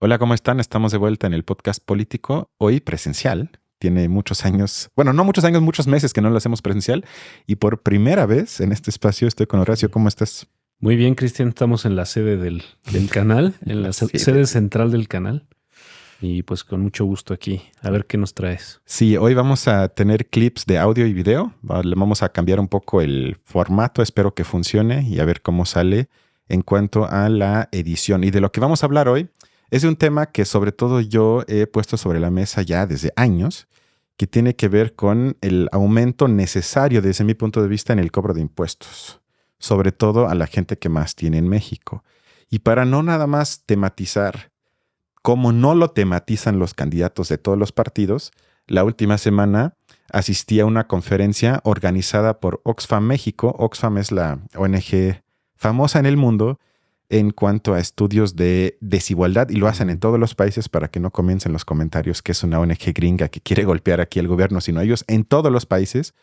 Hola, ¿cómo están? Estamos de vuelta en el podcast político, hoy presencial. Tiene muchos años, bueno, no muchos años, muchos meses que no lo hacemos presencial. Y por primera vez en este espacio estoy con Horacio. ¿Cómo estás? Muy bien, Cristian, estamos en la sede del canal, en la Sí, sede central del canal. Y pues con mucho gusto aquí. A ver qué nos traes. Sí, hoy vamos a tener clips de audio y video. Le vamos a cambiar un poco el formato. Espero que funcione y a ver cómo sale en cuanto a la edición. Y de lo que vamos a hablar hoy es de un tema que sobre todo yo he puesto sobre la mesa ya desde años, que tiene que ver con el aumento necesario desde mi punto de vista en el cobro de impuestos, sobre todo a la gente que más tiene en México. Y para no nada más tematizar como no lo tematizan los candidatos de todos los partidos, la última semana asistí a una conferencia organizada por Oxfam México. Oxfam es la ONG famosa en el mundo en cuanto a estudios de desigualdad y lo hacen en todos los países para que no comiencen los comentarios que es una ONG gringa que quiere golpear aquí al gobierno, sino ellos en todos los países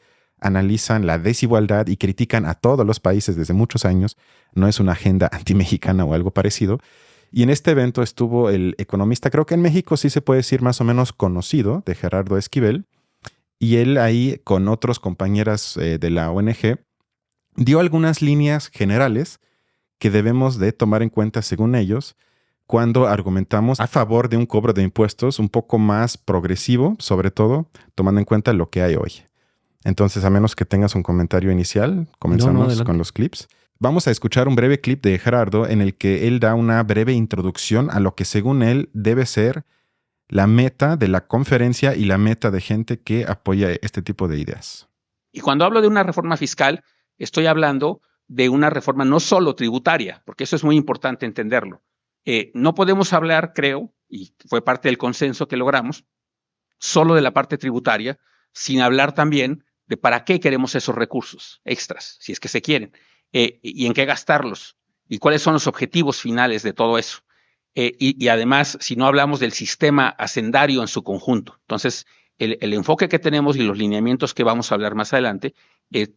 analizan la desigualdad y critican a todos los países desde muchos años. No es una agenda antimexicana o algo parecido. Y en este evento estuvo el economista, creo que en México sí se puede decir más o menos conocido, de Gerardo Esquivel, y él ahí con otros compañeras de la ONG dio algunas líneas generales que debemos de tomar en cuenta según ellos cuando argumentamos a favor de un cobro de impuestos un poco más progresivo, sobre todo tomando en cuenta lo que hay hoy. Entonces, a menos que tengas un comentario inicial, comenzamos con los clips. Vamos a escuchar un breve clip de Gerardo en el que él da una breve introducción a lo que según él debe ser la meta de la conferencia y la meta de gente que apoya este tipo de ideas. Y cuando hablo de una reforma fiscal, estoy hablando de una reforma no solo tributaria, porque eso es muy importante entenderlo. No podemos hablar, creo, y fue parte del consenso que logramos, solo de la parte tributaria, sin hablar también de para qué queremos esos recursos extras, si es que se quieren, y en qué gastarlos, y cuáles son los objetivos finales de todo eso. Y además, si no hablamos del sistema hacendario en su conjunto. Entonces, el enfoque que tenemos y los lineamientos que vamos a hablar más adelante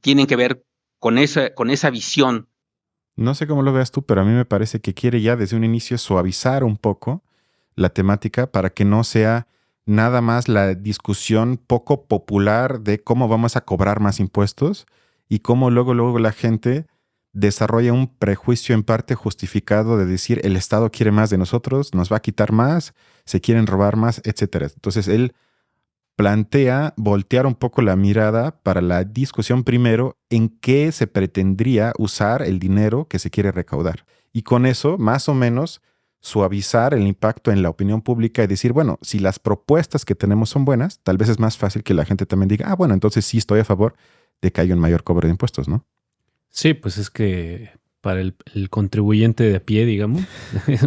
tienen que ver con esa visión. No sé cómo lo veas tú, pero a mí me parece que quiere ya desde un inicio suavizar un poco la temática para que no sea nada más la discusión poco popular de cómo vamos a cobrar más impuestos y cómo luego la gente desarrolla un prejuicio en parte justificado de decir el Estado quiere más de nosotros, nos va a quitar más, se quieren robar más, etcétera. Entonces él plantea voltear un poco la mirada para la discusión primero en qué se pretendría usar el dinero que se quiere recaudar. Y con eso, más o menos, suavizar el impacto en la opinión pública y decir, bueno, si las propuestas que tenemos son buenas, tal vez es más fácil que la gente también diga, bueno, entonces sí estoy a favor de que haya un mayor cobro de impuestos, ¿no? Sí, pues es que para el contribuyente de a pie, digamos,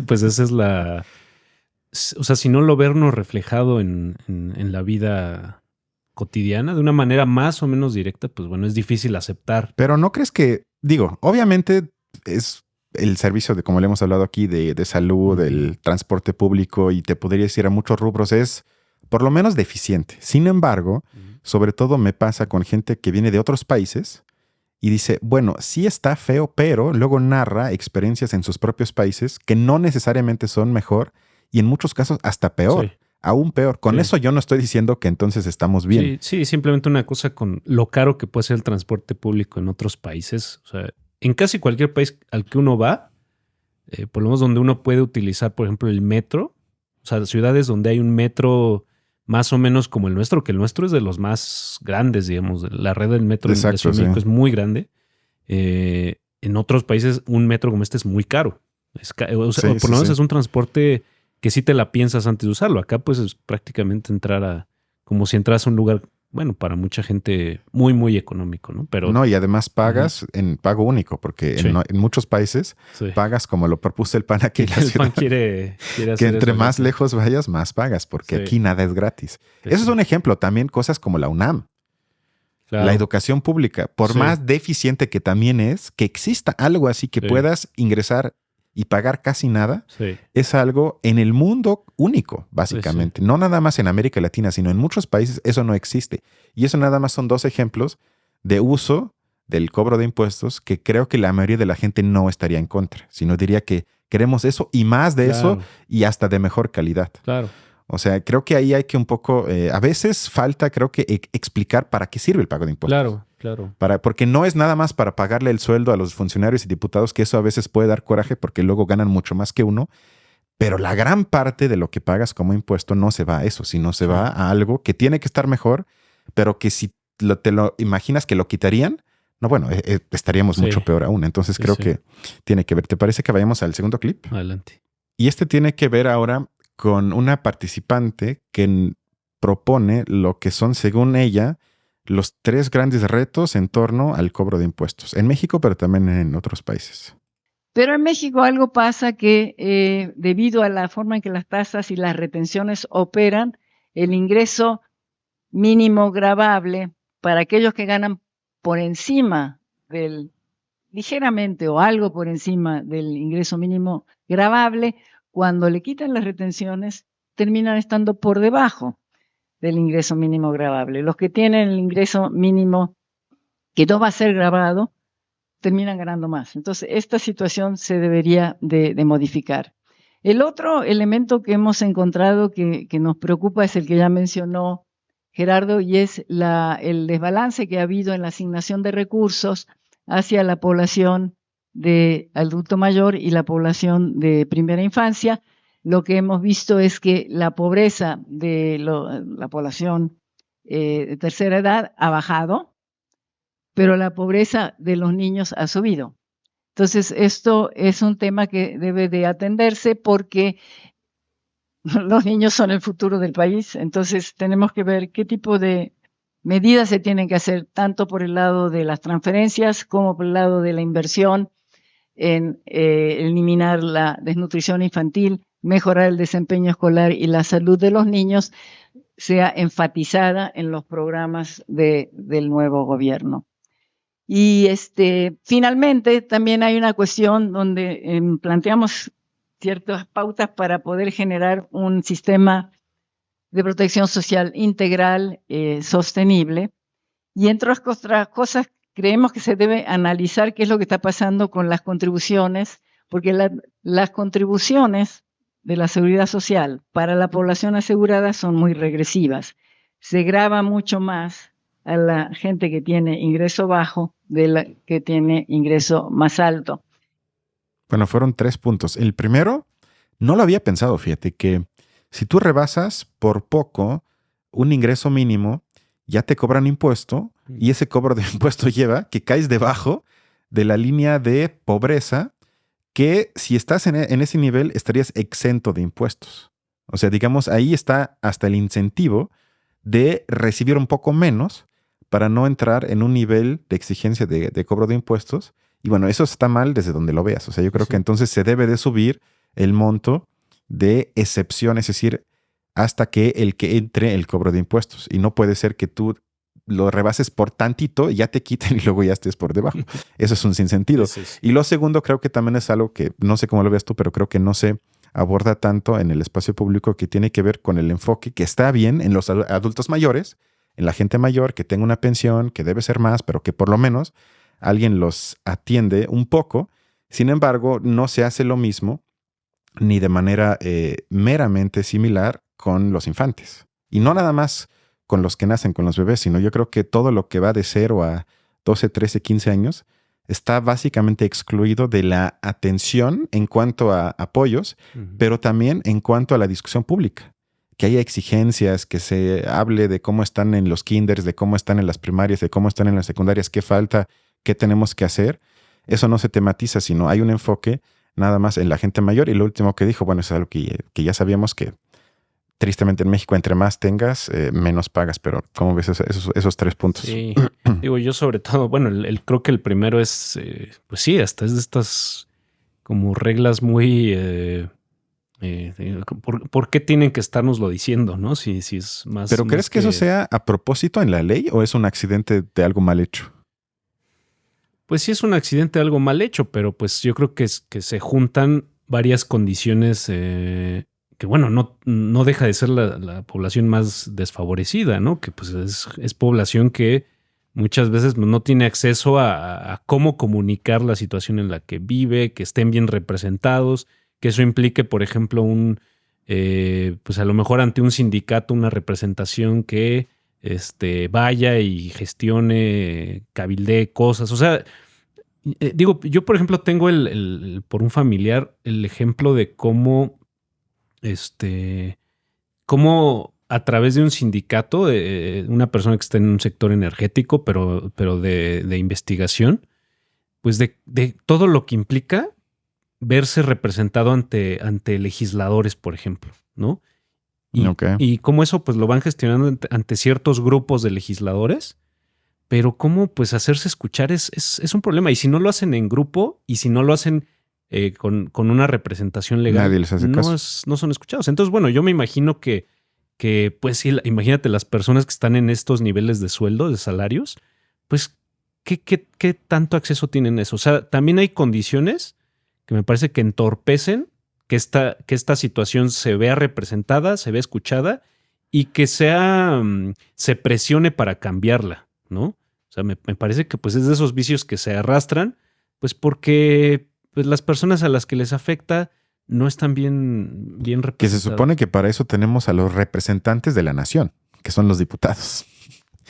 pues esa es la... O sea, si no lo vernos reflejado en la vida cotidiana de una manera más o menos directa, pues bueno, es difícil aceptar. Pero ¿no crees que, digo, obviamente es el servicio de, como le hemos hablado aquí, de salud, del transporte público y te podría decir a muchos rubros, es por lo menos deficiente. Sin embargo, sobre todo me pasa con gente que viene de otros países y dice, bueno, sí está feo, pero luego narra experiencias en sus propios países que no necesariamente son mejor y en muchos casos hasta peor. Sí. Aún peor. Con eso yo no estoy diciendo que entonces estamos bien. Sí, simplemente una cosa con lo caro que puede ser el transporte público en otros países. O sea, en casi cualquier país al que uno va, por lo menos donde uno puede utilizar, por ejemplo, el metro. O sea, ciudades donde hay un metro más o menos como el nuestro, que el nuestro es de los más grandes, digamos. La red del metro de Ciudad de México es muy grande. En otros países un metro como este es muy caro. O sea, por lo menos es un transporte que sí te la piensas antes de usarlo. Acá pues es prácticamente entrar a... como si entras a un lugar, bueno, para mucha gente muy, muy económico, ¿no? Pero no, y además pagas en pago único, porque en muchos países pagas como lo propuso el PAN aquí en la ciudad. El PAN quiere hacer que entre más lejos vayas, más pagas, porque aquí nada es gratis. Eso es un ejemplo. También cosas como la UNAM. Claro. La educación pública, por más deficiente que también es, que exista algo así que puedas ingresar y pagar casi nada, es algo en el mundo único, básicamente. No nada más en América Latina, sino en muchos países eso no existe. Y eso nada más son dos ejemplos de uso del cobro de impuestos que creo que la mayoría de la gente no estaría en contra, sino diría que queremos eso y más de eso Claro. y hasta de mejor calidad. Claro. O sea, creo que ahí hay que un poco, a veces falta, creo que explicar para qué sirve el pago de impuestos. Claro. Porque no es nada más para pagarle el sueldo a los funcionarios y diputados, que eso a veces puede dar coraje porque luego ganan mucho más que uno, pero la gran parte de lo que pagas como impuesto no se va a eso, sino se va a algo que tiene que estar mejor, pero que si te lo imaginas que lo quitarían, no, bueno, estaríamos Sí. mucho peor aún. Entonces Sí, creo sí. que tiene que ver. ¿Te parece que vayamos al segundo clip? Adelante. Y este tiene que ver ahora con una participante que propone lo que son, según ella, los 3 grandes retos en torno al cobro de impuestos. En México, pero también en otros países. Pero en México algo pasa que debido a la forma en que las tasas y las retenciones operan, el ingreso mínimo gravable para aquellos que ganan por encima ligeramente o algo por encima del ingreso mínimo gravable, cuando le quitan las retenciones, terminan estando por debajo del ingreso mínimo gravable. Los que tienen el ingreso mínimo que no va a ser gravado, terminan ganando más. Entonces, esta situación se debería de modificar. El otro elemento que hemos encontrado que nos preocupa es el que ya mencionó Gerardo, y es el desbalance que ha habido en la asignación de recursos hacia la población de adulto mayor y la población de primera infancia. Lo que hemos visto es que la pobreza de la población de tercera edad ha bajado, pero la pobreza de los niños ha subido. Entonces, esto es un tema que debe de atenderse porque los niños son el futuro del país. Entonces, tenemos que ver qué tipo de medidas se tienen que hacer, tanto por el lado de las transferencias como por el lado de la inversión en eliminar la desnutrición infantil, mejorar el desempeño escolar y la salud de los niños, sea enfatizada en los programas del nuevo gobierno. Y finalmente también hay una cuestión donde planteamos ciertas pautas para poder generar un sistema de protección social integral, sostenible. Y entre otras cosas, creemos que se debe analizar qué es lo que está pasando con las contribuciones, porque las contribuciones de la seguridad social para la población asegurada son muy regresivas. Se grava mucho más a la gente que tiene ingreso bajo de la que tiene ingreso más alto. Bueno, fueron 3 puntos. El primero, no lo había pensado, fíjate, que si tú rebasas por poco un ingreso mínimo, ya te cobran impuesto y ese cobro de impuesto lleva que caes debajo de la línea de pobreza, que si estás en ese nivel estarías exento de impuestos. O sea, digamos, ahí está hasta el incentivo de recibir un poco menos para no entrar en un nivel de exigencia de cobro de impuestos. Y bueno, eso está mal desde donde lo veas. O sea, yo creo que entonces se debe de subir el monto de excepción, es decir, hasta que entre el cobro de impuestos. Y no puede ser que tú lo rebases por tantito y ya te quiten y luego ya estés por debajo. Eso es un sinsentido. Sí. Y lo segundo, creo que también es algo que no sé cómo lo veas tú, pero creo que no se aborda tanto en el espacio público, que tiene que ver con el enfoque que está bien en los adultos mayores, en la gente mayor que tenga una pensión, que debe ser más, pero que por lo menos alguien los atiende un poco. Sin embargo, no se hace lo mismo ni de manera meramente similar con los infantes. Y no nada más con los que nacen, con los bebés, sino yo creo que todo lo que va de 0 a 12, 13, 15 años está básicamente excluido de la atención en cuanto a apoyos, pero también en cuanto a la discusión pública. Que haya exigencias, que se hable de cómo están en los kinders, de cómo están en las primarias, de cómo están en las secundarias, qué falta, qué tenemos que hacer. Eso no se tematiza, sino hay un enfoque nada más en la gente mayor. Y lo último que dijo, bueno, es algo que ya sabíamos, que tristemente en México entre más tengas, menos pagas. Pero ¿cómo ves esos 3 puntos? Sí, digo yo sobre todo, bueno, creo que el primero es, pues sí, hasta es de estas como reglas muy... ¿por qué tienen que estarnoslo diciendo, no? Si es más... ¿Pero más crees que eso sea a propósito en la ley o es un accidente de algo mal hecho? Pues sí es un accidente de algo mal hecho, pero pues yo creo que se juntan varias condiciones que, bueno, no deja de ser la población más desfavorecida, ¿no? Que pues es población que muchas veces no tiene acceso a cómo comunicar la situación en la que vive, que estén bien representados, que eso implique, por ejemplo, pues a lo mejor ante un sindicato, una representación que vaya y gestione, cabildee cosas. O sea, digo, yo por ejemplo tengo por un familiar el ejemplo de cómo a través de un sindicato, una persona que está en un sector energético, pero de investigación, pues de todo lo que implica verse representado ante legisladores, por ejemplo, ¿no? Y cómo eso pues lo van gestionando ante ciertos grupos de legisladores, pero cómo pues hacerse escuchar es un problema. Y si no lo hacen en grupo y si no lo hacen con una representación legal, nadie les hace caso. No son escuchados. Entonces, bueno, yo me imagino que pues sí, imagínate las personas que están en estos niveles de sueldo, de salarios, pues ¿qué tanto acceso tienen a eso? O sea, también hay condiciones que me parece que entorpecen que esta situación se vea representada, se vea escuchada y que se presione para cambiarla, ¿no? O sea, me parece que pues es de esos vicios que se arrastran, pues porque pues, las personas a las que les afecta no están bien representadas. Que se supone que para eso tenemos a los representantes de la nación, que son los diputados.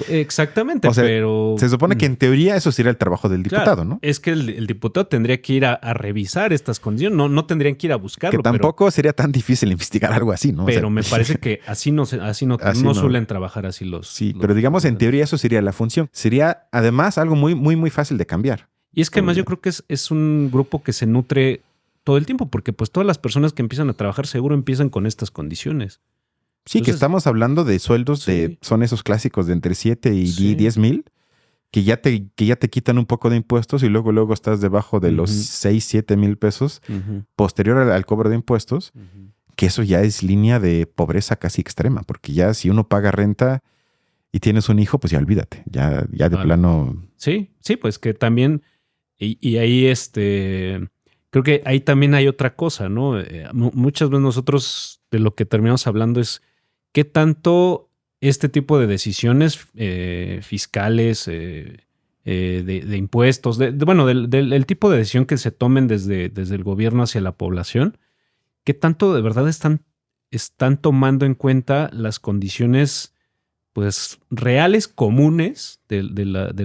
Exactamente, o sea, pero... Se supone que en teoría eso sería el trabajo del diputado, claro, ¿no? Es que el diputado tendría que ir a revisar estas condiciones, no tendrían que ir a buscarlo. Que tampoco sería tan difícil investigar algo así, ¿no? Pero me parece que así no suelen trabajar así los... Sí, pero digamos en teoría eso sería la función. Sería además algo muy, muy, muy fácil de cambiar. Y es que además yo creo que es un grupo que se nutre todo el tiempo, porque pues todas las personas que empiezan a trabajar seguro empiezan con estas condiciones. Sí, entonces, que estamos hablando de sueldos son esos clásicos de entre 7 y 10 mil, que ya te quitan un poco de impuestos y luego estás debajo de los 6, 7 mil pesos posterior al cobro de impuestos, que eso ya es línea de pobreza casi extrema, porque ya si uno paga renta y tienes un hijo, pues ya olvídate, ya de plano. Sí, pues que también, y ahí creo que ahí también hay otra cosa, ¿no? Muchas veces nosotros de lo que terminamos hablando es qué tanto este tipo de decisiones fiscales, de impuestos, del tipo de decisión que se tomen desde el gobierno hacia la población, qué tanto de verdad están tomando en cuenta las condiciones pues reales, comunes de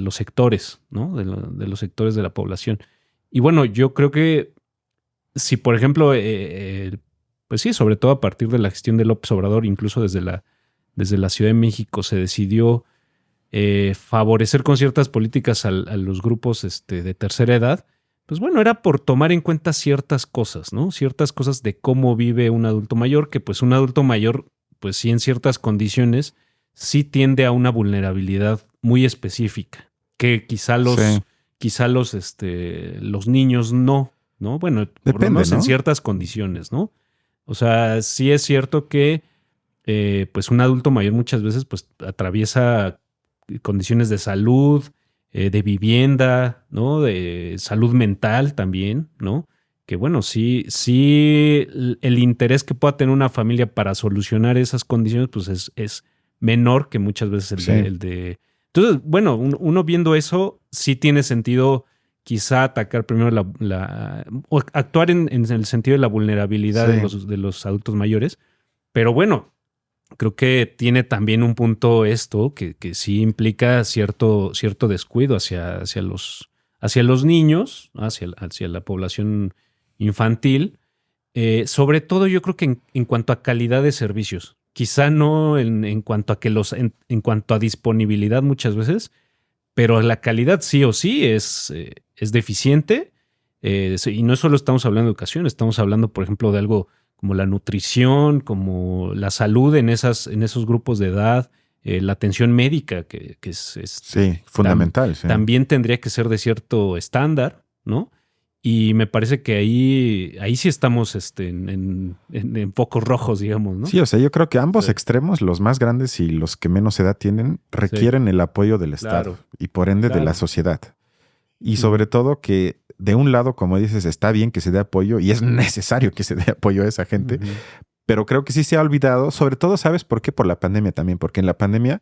los sectores, ¿no? De los sectores de la población. Y bueno, yo creo que si, por ejemplo, pues sí, sobre todo a partir de la gestión de López Obrador, incluso desde la Ciudad de México se decidió favorecer con ciertas políticas a los grupos de tercera edad, pues bueno, era por tomar en cuenta ciertas cosas, ¿no? Ciertas cosas de cómo vive un adulto mayor, que pues un adulto mayor, pues sí en ciertas condiciones, sí tiende a una vulnerabilidad muy específica, que quizá los niños no, bueno, depende, por lo menos en ¿no? ciertas condiciones, ¿no? O sea, sí es cierto que pues un adulto mayor muchas veces pues atraviesa condiciones de salud, de vivienda, ¿no? De salud mental también, ¿no? Que bueno, sí el interés que pueda tener una familia para solucionar esas condiciones pues es menor que muchas veces el de... Entonces, bueno, uno viendo eso sí tiene sentido quizá atacar primero o actuar en el sentido de la vulnerabilidad de los adultos mayores. Pero bueno, creo que tiene también un punto esto que sí implica cierto descuido hacia los niños, hacia la población infantil. Sobre todo yo creo que en cuanto a calidad de servicios. Quizá no en cuanto a en cuanto a disponibilidad muchas veces, pero la calidad sí o sí es deficiente. Y no solo estamos hablando de educación, estamos hablando, por ejemplo, de algo como la nutrición, como la salud en esos grupos de edad, la atención médica, que es fundamental. También tendría que ser de cierto estándar, ¿no? Y me parece que ahí sí estamos en focos rojos, digamos, ¿no? Sí, o sea, yo creo que ambos extremos, los más grandes y los que menos edad tienen, requieren el apoyo del Estado y por ende de la sociedad. Y sobre todo que de un lado, como dices, está bien que se dé apoyo y es necesario que se dé apoyo a esa gente, pero creo que sí se ha olvidado, sobre todo, ¿sabes por qué? Por la pandemia también, porque en la pandemia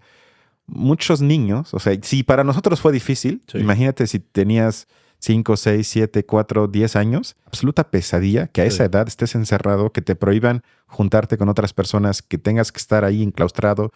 muchos niños, o sea, si para nosotros fue difícil, imagínate si tenías 5, 6, 7, 4, 10 años. Absoluta pesadilla que a esa Sí. edad estés encerrado, que te prohíban juntarte con otras personas, que tengas que estar ahí enclaustrado.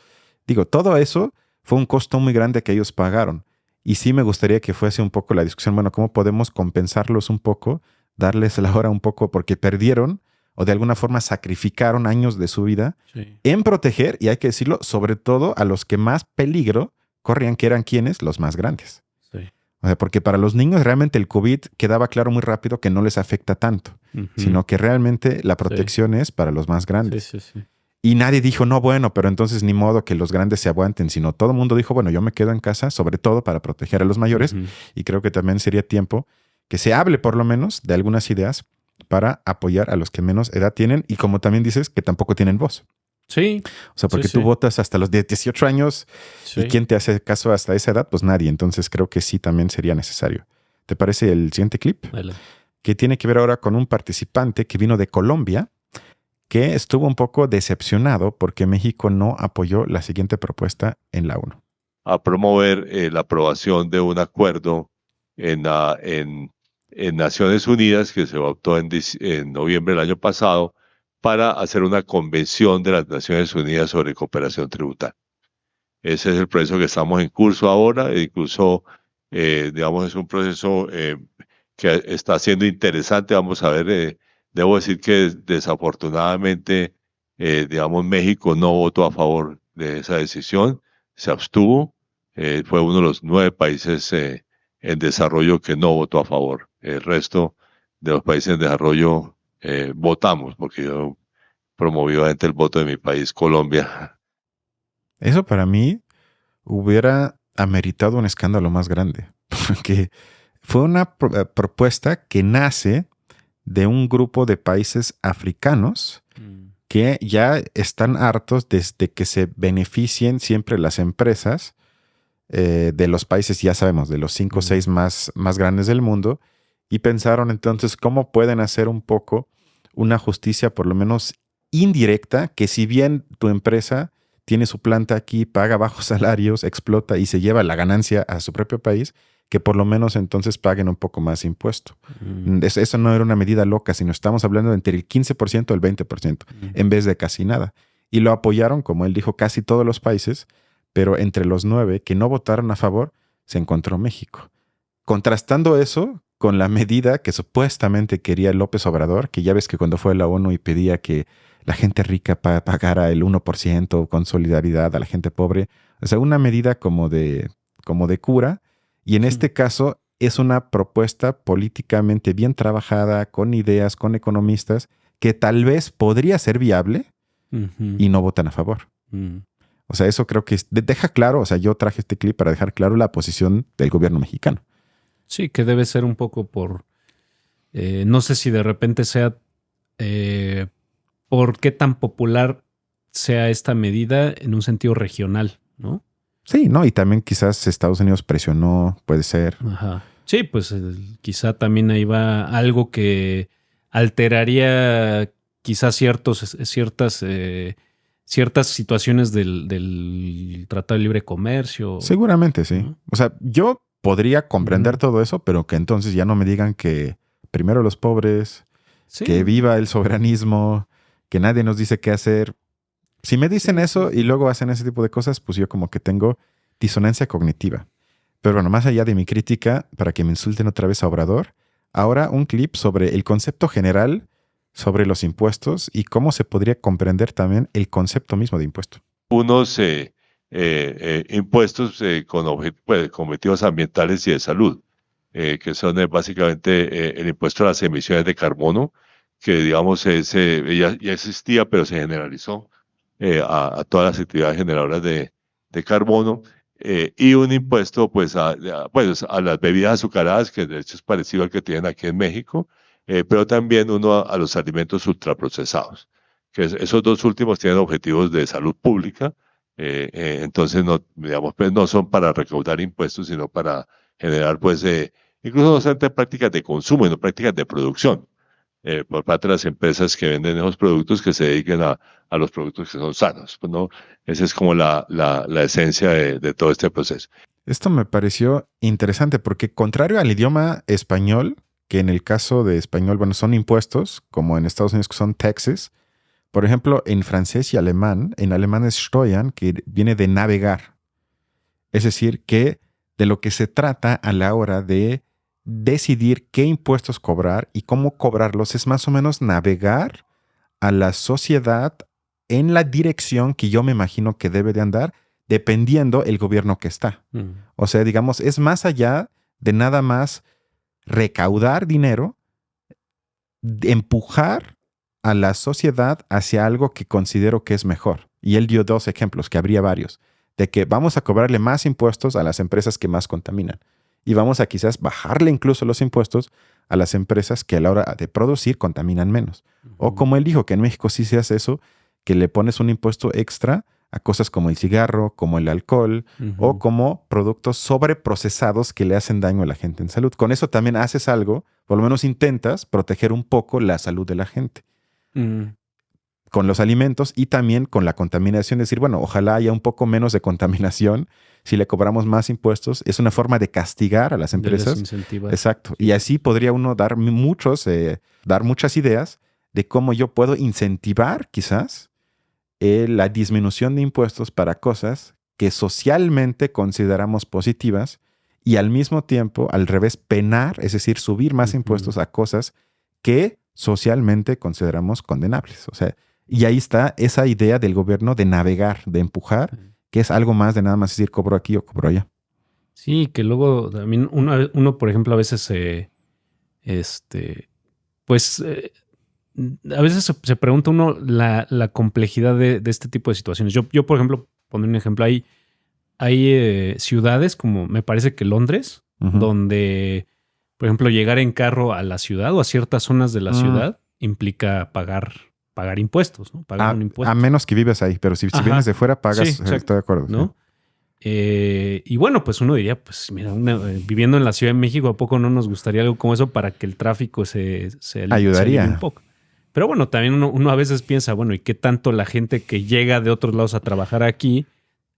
Digo, todo eso fue un costo muy grande que ellos pagaron. Y sí me gustaría que fuese un poco la discusión, bueno, ¿cómo podemos compensarlos un poco? Darles la hora un poco porque perdieron o de alguna forma sacrificaron años de su vida Sí. en proteger, y hay que decirlo, sobre todo a los que más peligro corrían, que eran quienes, los más grandes. Sí. O sea, porque para los niños realmente el COVID quedaba claro muy rápido que no les afecta tanto, Ujú. sino que realmente la protección es para los más Sí, grandes. sí, sí. Y nadie dijo, no, bueno, pero entonces ni modo que los grandes se aguanten, sino todo el mundo dijo, bueno, yo me quedo en casa, sobre todo para proteger a los mayores, Ujú. y creo que también sería tiempo que se hable por lo menos de algunas ideas para apoyar a los que menos edad tienen y como también dices, que tampoco tienen voz. Sí, O sea, porque Sí, tú sí. votas hasta los 18 años sí. y ¿quién te hace caso hasta esa edad? Pues nadie. Entonces creo que sí también sería necesario. ¿Te parece el siguiente clip? Dale. Que tiene que ver ahora con un participante que vino de Colombia, que estuvo un poco decepcionado porque México no apoyó la siguiente propuesta en la ONU. A promover la aprobación de un acuerdo en Naciones Unidas que se adoptó en noviembre del año pasado para hacer una convención de las Naciones Unidas sobre cooperación tributaria. Ese es el proceso que estamos en curso ahora, e incluso, digamos, es un proceso que está siendo interesante. Vamos a ver, debo decir que desafortunadamente, digamos, México no votó a favor de esa decisión, se abstuvo, fue uno de los 9 países en desarrollo que no votó a favor. El resto de los países en desarrollo votamos, porque yo promoví obviamente el voto de mi país, Colombia. Eso para mí hubiera ameritado un escándalo más grande, porque fue una propuesta que nace de un grupo de países africanos que ya están hartos desde que se beneficien siempre las empresas de los países, ya sabemos, de los 5 o 6 más grandes del mundo, y pensaron entonces cómo pueden hacer un poco una justicia por lo menos indirecta, que si bien tu empresa tiene su planta aquí, paga bajos salarios, explota y se lleva la ganancia a su propio país, que por lo menos entonces paguen un poco más impuesto. Eso no era una medida loca, sino estamos hablando de entre el 15% y el 20%, en vez de casi nada. Y lo apoyaron, como él dijo, casi todos los países, pero entre los 9 que no votaron a favor, se encontró México. Contrastando eso con la medida que supuestamente quería López Obrador, que ya ves que cuando fue a la ONU y pedía que la gente rica pagara el 1% con solidaridad a la gente pobre, o sea, una medida como de cura, y en este caso es una propuesta políticamente bien trabajada, con ideas, con economistas, que tal vez podría ser viable y no votan a favor. O sea, eso creo que deja claro, o sea, yo traje este clip para dejar claro la posición del gobierno mexicano. Sí, que debe ser un poco por, no sé si de repente sea, por qué tan popular sea esta medida en un sentido regional, ¿no? Sí, ¿no? Y también quizás Estados Unidos presionó, puede ser. Ajá. Sí, pues quizá también ahí va algo que alteraría quizás ciertas situaciones del Tratado de Libre Comercio. Seguramente, sí. ¿No? O sea, yo podría comprender todo eso, pero que entonces ya no me digan que primero los pobres, Sí. que viva el soberanismo, que nadie nos dice qué hacer. Si me dicen eso y luego hacen ese tipo de cosas, pues yo como que tengo disonancia cognitiva. Pero bueno, más allá de mi crítica, para que me insulten otra vez a Obrador, ahora un clip sobre el concepto general sobre los impuestos y cómo se podría comprender también el concepto mismo de impuesto. Unos impuestos con objetivos ambientales y de salud, que son básicamente el impuesto a las emisiones de carbono, que digamos ya existía, pero se generalizó a todas las actividades generadoras de carbono, y un impuesto pues a las bebidas azucaradas, que de hecho es parecido al que tienen aquí en México, pero también uno a los alimentos ultraprocesados, que esos dos últimos tienen objetivos de salud pública, entonces no, digamos, pues no son para recaudar impuestos, sino para generar pues incluso no solamente prácticas de consumo, sino prácticas de producción. Por parte de las empresas que venden esos productos, que se dediquen a los productos que son sanos. Pues no, esa es como la esencia de todo este proceso. Esto me pareció interesante porque contrario al idioma español, que en el caso de español, bueno, son impuestos, como en Estados Unidos que son taxes, por ejemplo, en francés y alemán, en alemán es Steuern, que viene de navegar. Es decir, que de lo que se trata a la hora de decidir qué impuestos cobrar y cómo cobrarlos es más o menos navegar a la sociedad en la dirección que yo me imagino que debe de andar, dependiendo el gobierno que está. O sea, digamos, es más allá de nada más recaudar dinero, empujar a la sociedad hacia algo que considero que es mejor. Y él dio 2 ejemplos, que habría varios, de que vamos a cobrarle más impuestos a las empresas que más contaminan. Y vamos a quizás bajarle incluso los impuestos a las empresas que a la hora de producir contaminan menos. O como él dijo, que en México sí se hace eso, que le pones un impuesto extra a cosas como el cigarro, como el alcohol o como productos sobreprocesados que le hacen daño a la gente en salud. Con eso también haces algo, por lo menos intentas proteger un poco la salud de la gente. Con los alimentos y también con la contaminación, decir, bueno, ojalá haya un poco menos de contaminación si le cobramos más impuestos. Es una forma de castigar a las empresas. Exacto. Y así podría uno dar muchas ideas de cómo yo puedo incentivar quizás la disminución de impuestos para cosas que socialmente consideramos positivas y al mismo tiempo, al revés, penar, es decir, subir más impuestos a cosas que socialmente consideramos condenables. O sea, y ahí está esa idea del gobierno de navegar, de empujar, que es algo más de nada más decir cobro aquí o cobro allá. Sí, que luego también uno por ejemplo, a veces a veces se pregunta uno la complejidad de este tipo de situaciones. Yo por ejemplo, pondré un ejemplo. Hay ciudades como me parece que Londres, donde, por ejemplo, llegar en carro a la ciudad o a ciertas zonas de la ciudad implica pagar impuestos, ¿no? Pagar un impuesto. A menos que vives ahí, pero si vienes de fuera pagas, sí, estoy de acuerdo. ¿No? Sí. Y bueno, pues uno diría, pues mira, viviendo en la Ciudad de México, ¿a poco no nos gustaría algo como eso para que el tráfico se ayudaría un poco? Pero bueno, también uno a veces piensa, bueno, ¿y qué tanto la gente que llega de otros lados a trabajar aquí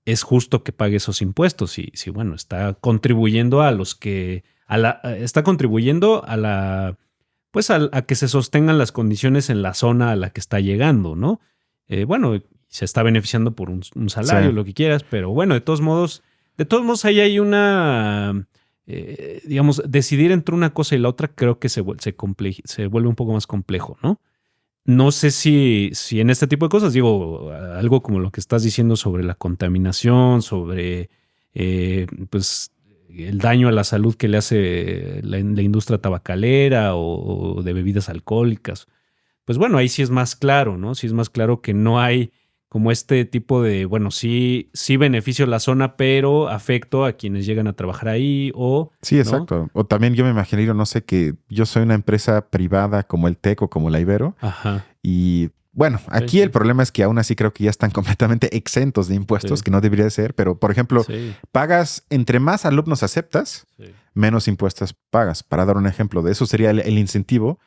es justo que pague esos impuestos? Si bueno, está contribuyendo está contribuyendo a que se sostengan las condiciones en la zona a la que está llegando, ¿no? Bueno, se está beneficiando por un salario, lo que quieras, pero bueno, de todos modos ahí hay una, digamos, decidir entre una cosa y la otra creo que se vuelve un poco más complejo, ¿no? No sé si en este tipo de cosas, digo, algo como lo que estás diciendo sobre la contaminación, sobre pues el daño a la salud que le hace la industria tabacalera o de bebidas alcohólicas. Pues bueno, ahí sí es más claro, ¿no? Sí es más claro que no hay como este tipo de, bueno, sí beneficio la zona, pero afecto a quienes llegan a trabajar ahí o... Sí, exacto. ¿No? O también yo me imagino, no sé, que yo soy una empresa privada como el TEC o como la Ibero. Ajá. Y bueno, aquí el problema es que aún así creo que ya están completamente exentos de impuestos, que no debería de ser. Pero, por ejemplo, pagas, entre más alumnos aceptas, menos impuestos pagas. Para dar un ejemplo de eso sería el incentivo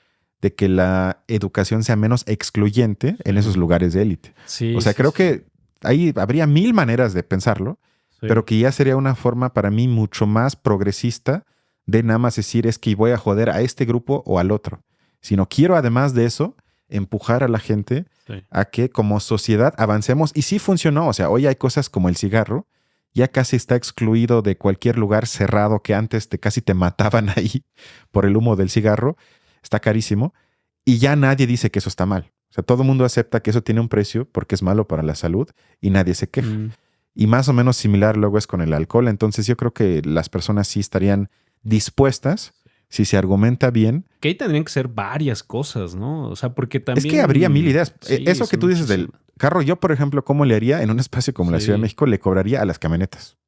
de que la educación sea menos excluyente en esos lugares de élite. O sea, creo que ahí habría 1000 maneras de pensarlo, pero que ya sería una forma para mí mucho más progresista de nada más decir es que voy a joder a este grupo o al otro. Sino quiero, además de eso, empujar a la gente a que como sociedad avancemos. Y sí funcionó. O sea, hoy hay cosas como el cigarro, ya casi está excluido de cualquier lugar cerrado que antes casi te mataban ahí por el humo del cigarro. Está carísimo y ya nadie dice que eso está mal. O sea, todo el mundo acepta que eso tiene un precio porque es malo para la salud y nadie se queja. Y más o menos similar luego es con el alcohol. Entonces yo creo que las personas sí estarían dispuestas, si se argumenta bien. Que ahí tendrían que ser varias cosas, ¿no? O sea, porque también... Es que habría 1000 ideas. Eso que tú dices del carro, yo, por ejemplo, ¿cómo le haría en un espacio como la Ciudad de México? Le cobraría a las camionetas.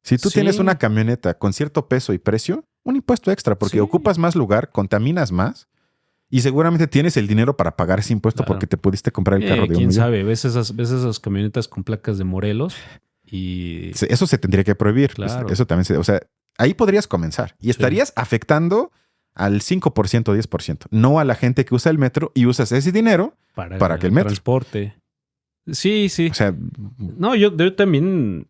Si tú tienes una camioneta con cierto peso y precio, un impuesto extra, porque ocupas más lugar, contaminas más y seguramente tienes el dinero para pagar ese impuesto porque te pudiste comprar el carro de ¿quién sabe? Ves esas camionetas con placas de Morelos y... Eso se tendría que prohibir. Claro. Eso también o sea, ahí podrías comenzar y estarías afectando al 5%, 10%, no a la gente que usa el metro y usas ese dinero para que el metro... transporte. Sí, sí. O sea, No, yo también,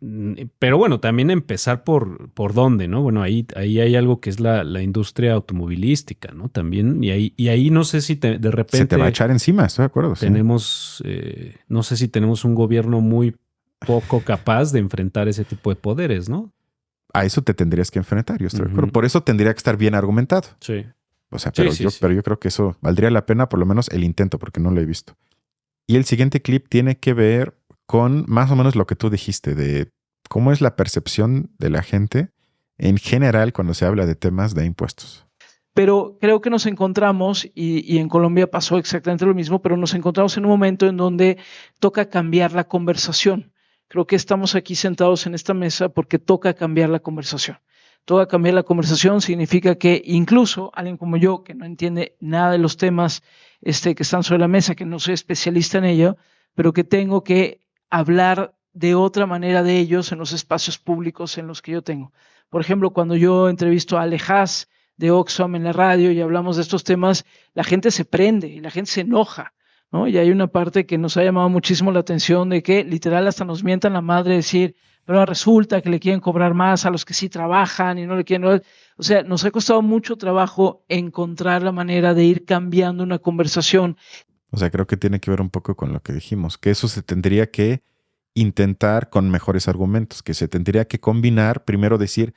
pero bueno, también empezar por dónde, ¿no? Bueno, ahí hay algo que es la industria automovilística, ¿no? También, y ahí no sé si de repente se te va a echar encima, estoy de acuerdo. Sí. tenemos, no sé si tenemos un gobierno muy poco capaz de enfrentar ese tipo de poderes, ¿no? A eso te tendrías que enfrentar, yo estoy de acuerdo. Ujú. Por eso tendría que estar bien argumentado. Sí. O sea, Sí, pero, sí, yo, sí. pero yo creo que eso valdría la pena, por lo menos el intento, porque no lo he visto. Y el siguiente clip tiene que ver con más o menos lo que tú dijiste, de cómo es la percepción de la gente en general cuando se habla de temas de impuestos. Pero creo que nos encontramos, y en Colombia pasó exactamente lo mismo, pero nos encontramos en un momento en donde toca cambiar la conversación. Creo que estamos aquí sentados en esta mesa porque toca cambiar la conversación. Toca cambiar la conversación significa que incluso alguien como yo, que no entiende nada de los temas que están sobre la mesa, que no soy especialista en ello, pero que tengo que hablar de otra manera de ellos en los espacios públicos en los que yo tengo. Por ejemplo, cuando yo entrevisto a Alejaz de Oxfam en la radio y hablamos de estos temas, la gente se prende y la gente se enoja, ¿no? Y hay una parte que nos ha llamado muchísimo la atención de que literal hasta nos mientan la madre decir, pero resulta que le quieren cobrar más a los que sí trabajan y no le quieren... O sea, nos ha costado mucho trabajo encontrar la manera de ir cambiando una conversación. O sea, creo que tiene que ver un poco con lo que dijimos, que eso se tendría que intentar con mejores argumentos, que se tendría que combinar, primero decir,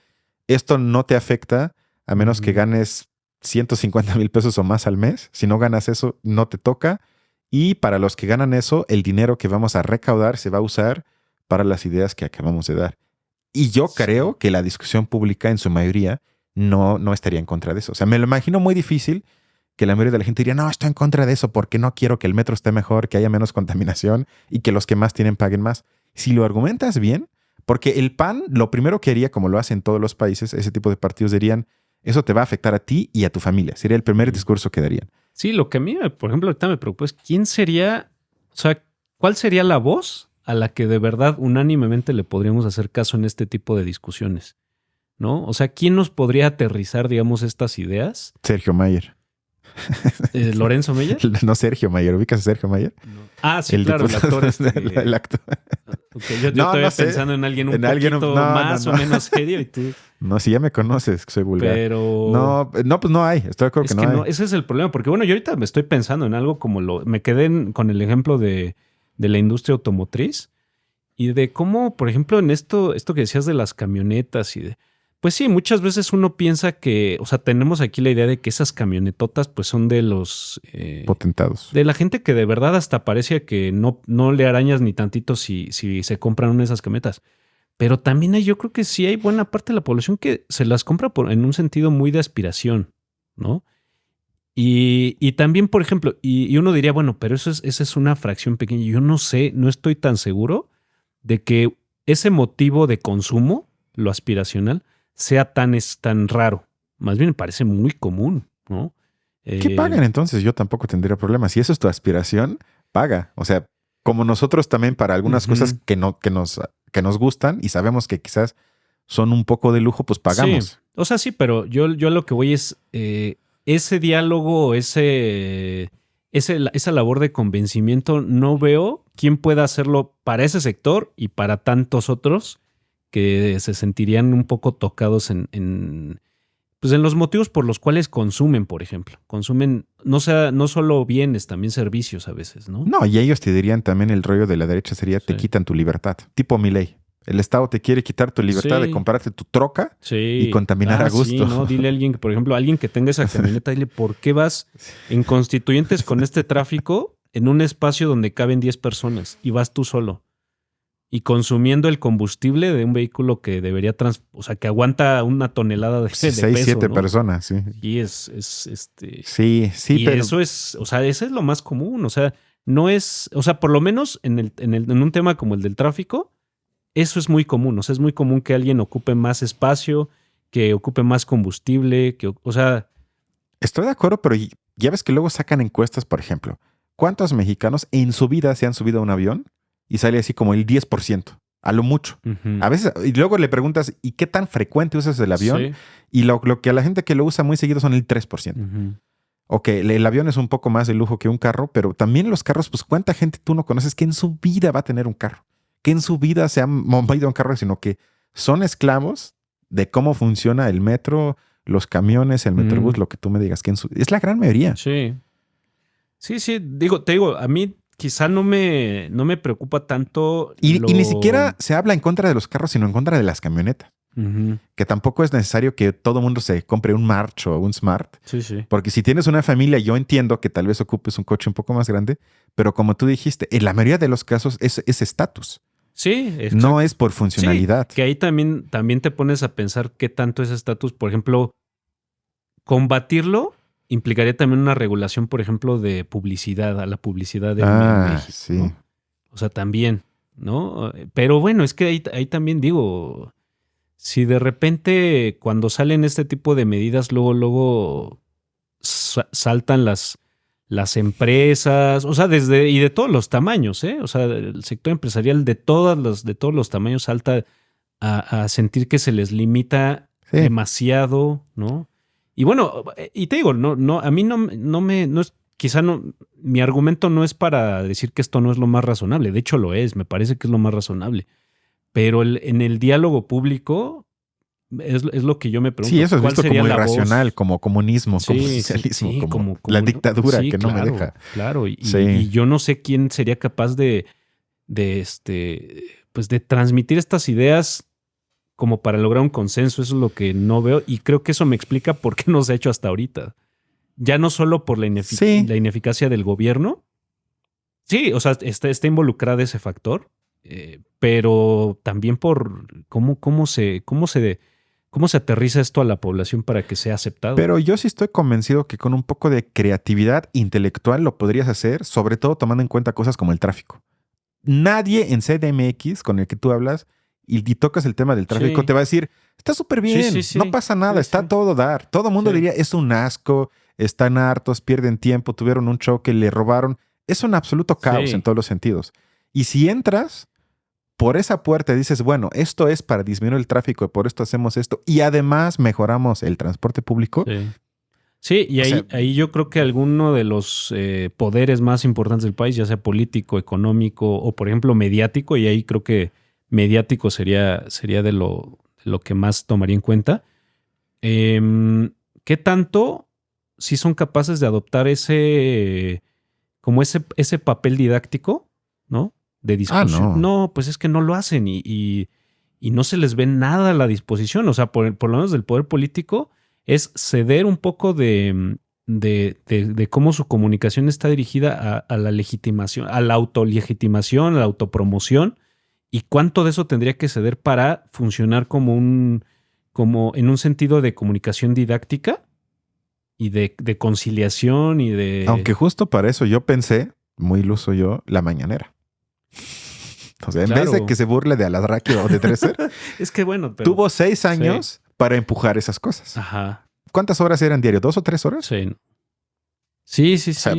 esto no te afecta a menos que ganes 150,000 pesos o más al mes. Si no ganas eso, no te toca. Y para los que ganan eso, el dinero que vamos a recaudar se va a usar para las ideas que acabamos de dar. Y yo creo que la discusión pública en su mayoría no estaría en contra de eso. O sea, me lo imagino muy difícil que la mayoría de la gente diría, no, estoy en contra de eso porque no quiero que el metro esté mejor, que haya menos contaminación y que los que más tienen paguen más. Si lo argumentas bien, porque el PAN lo primero que haría, como lo hacen todos los países, ese tipo de partidos dirían, eso te va a afectar a ti y a tu familia. Sería el primer discurso que darían. Sí, lo que a mí, por ejemplo, ahorita me preocupa es quién sería, o sea, cuál sería la voz a la que de verdad unánimemente le podríamos hacer caso en este tipo de discusiones, ¿no? O sea, ¿quién nos podría aterrizar, digamos, estas ideas? Sergio Mayer. ¿Lorenzo Meyer? No, Sergio Mayer. ¿Ubicas a Sergio Mayer? No. Ah, sí, claro, el actor. El actor. Okay, yo estaba pensando en alguien un poquito más o menos serio y tú... No, si ya me conoces, que soy vulgar. Pero... No, pues no hay. Estoy de acuerdo que no hay. Ese es el problema, porque bueno, yo ahorita me estoy pensando en algo como me quedé con el ejemplo de la industria automotriz y de cómo, por ejemplo, en esto que decías de las camionetas y de... Pues sí, muchas veces uno piensa que, o sea, tenemos aquí la idea de que esas camionetotas pues son de los... potentados. De la gente que de verdad hasta parece que no le arañas ni tantito si se compran una de esas camionetas. Pero también yo creo que sí hay buena parte de la población que se las compra en un sentido muy de aspiración, ¿no? Y también, por ejemplo, y uno diría, bueno, pero esa es una fracción pequeña. Yo no sé, no estoy tan seguro de que ese motivo de consumo, lo aspiracional, sea tan raro. Más bien me parece muy común, ¿no? ¿Qué pagan entonces? Yo tampoco tendría problemas. Si eso es tu aspiración, paga. O sea, como nosotros también para algunas cosas que nos gustan y sabemos que quizás son un poco de lujo, pues pagamos. Sí. O sea, sí, pero yo a lo que voy es ese diálogo, esa labor de convencimiento, no veo quién pueda hacerlo para ese sector y para tantos otros que se sentirían un poco tocados en los motivos por los cuales consumen, por ejemplo. Consumen no solo bienes, también servicios a veces, ¿no? No, y ellos te dirían también el rollo de la derecha sería te quitan tu libertad. Tipo Milei. El Estado te quiere quitar tu libertad de comprarte tu troca y contaminar a gusto. Sí, ¿no? Dile a alguien que, por ejemplo, alguien que tenga esa camioneta, dile, ¿por qué vas en Constituyentes con este tráfico en un espacio donde caben 10 personas y vas tú solo? Y consumiendo el combustible de un vehículo que debería, o sea, que aguanta una tonelada de 6, peso, 7 ¿no? personas, sí. Y Sí, y pero... eso es, o sea, eso es lo más común, o sea, no es, o sea, por lo menos en un tema como el del tráfico, eso es muy común, o sea, es muy común que alguien ocupe más espacio, que ocupe más combustible, o sea... Estoy de acuerdo, pero ya ves que luego sacan encuestas, por ejemplo. ¿Cuántos mexicanos en su vida se han subido a un avión? Y sale así como el 10%, a lo mucho. A veces, y luego le preguntas, ¿y qué tan frecuente usas el avión? Sí. Y lo que a la gente que lo usa muy seguido son el 3%. Ok, el avión es un poco más de lujo que un carro, pero también los carros, pues cuánta gente tú no conoces que en su vida va a tener un carro, que en su vida se han movido un carro, sino que son esclavos de cómo funciona el metro, los camiones, el metrobús, lo que tú me digas, que es la gran mayoría. Sí. Sí, te digo, a mí quizá no me preocupa tanto. Y ni siquiera se habla en contra de los carros, sino en contra de las camionetas. Que tampoco es necesario que todo mundo se compre un March o un Smart. Sí. Porque si tienes una familia, yo entiendo que tal vez ocupes un coche un poco más grande, pero como tú dijiste, en la mayoría de los casos es estatus. Sí, exacto. No es por funcionalidad. Sí, que ahí también te pones a pensar qué tanto es estatus. Por ejemplo, combatirlo implicaría también una regulación, por ejemplo, de publicidad, a la publicidad de México. Sí. ¿no? O sea, también, ¿no? Pero bueno, es que ahí también digo, si de repente cuando salen este tipo de medidas, luego saltan las empresas, o sea, y de todos los tamaños, ¿eh? O sea, el sector empresarial de todos los tamaños salta a sentir que se les limita demasiado, ¿no? Y bueno, y te digo, no, a mí mi argumento no es para decir que esto no es lo más razonable. De hecho, lo es, me parece que es lo más razonable. Pero en el diálogo público es lo que yo me pregunto. Sí, eso es visto como irracional, como comunismo, como socialismo, como la dictadura que no me deja. Claro, y yo no sé quién sería capaz de transmitir estas ideas como para lograr un consenso. Eso es lo que no veo y creo que eso me explica por qué no se ha hecho hasta ahorita. Ya no solo por la ineficacia del gobierno. Sí, o sea, está involucrado ese factor, pero también por cómo se aterriza esto a la población para que sea aceptado. Pero yo sí estoy convencido que con un poco de creatividad intelectual lo podrías hacer, sobre todo tomando en cuenta cosas como el tráfico. Nadie en CDMX con el que tú hablas y tocas el tema del tráfico te va a decir, está súper bien, no pasa nada, está todo dar. Todo el mundo diría, es un asco, están hartos, pierden tiempo, tuvieron un choque, le robaron. Es un absoluto caos en todos los sentidos. Y si entras por esa puerta y dices, bueno, esto es para disminuir el tráfico y por esto hacemos esto y además mejoramos el transporte público. Sí, y ahí yo creo que alguno de los poderes más importantes del país, ya sea político, económico o, por ejemplo, mediático, y ahí creo que mediático sería de lo que más tomaría en cuenta. ¿Qué tanto si son capaces de adoptar ese papel didáctico, ¿no? De discusión. No, pues es que no lo hacen y no se les ve nada a la disposición. O sea, por lo menos del poder político es ceder un poco de cómo su comunicación está dirigida a la legitimación, a la autolegitimación, a la autopromoción. ¿Y cuánto de eso tendría que ceder para funcionar como en un sentido de comunicación didáctica y de conciliación y de... Aunque justo para eso yo pensé, muy iluso yo, la mañanera. O sea, en vez de que se burle de Alarraqui o de Dresser, es que bueno, pero... tuvo 6 años para empujar esas cosas. Ajá. ¿Cuántas horas eran diario? ¿2 o 3 horas? Sí. O sea,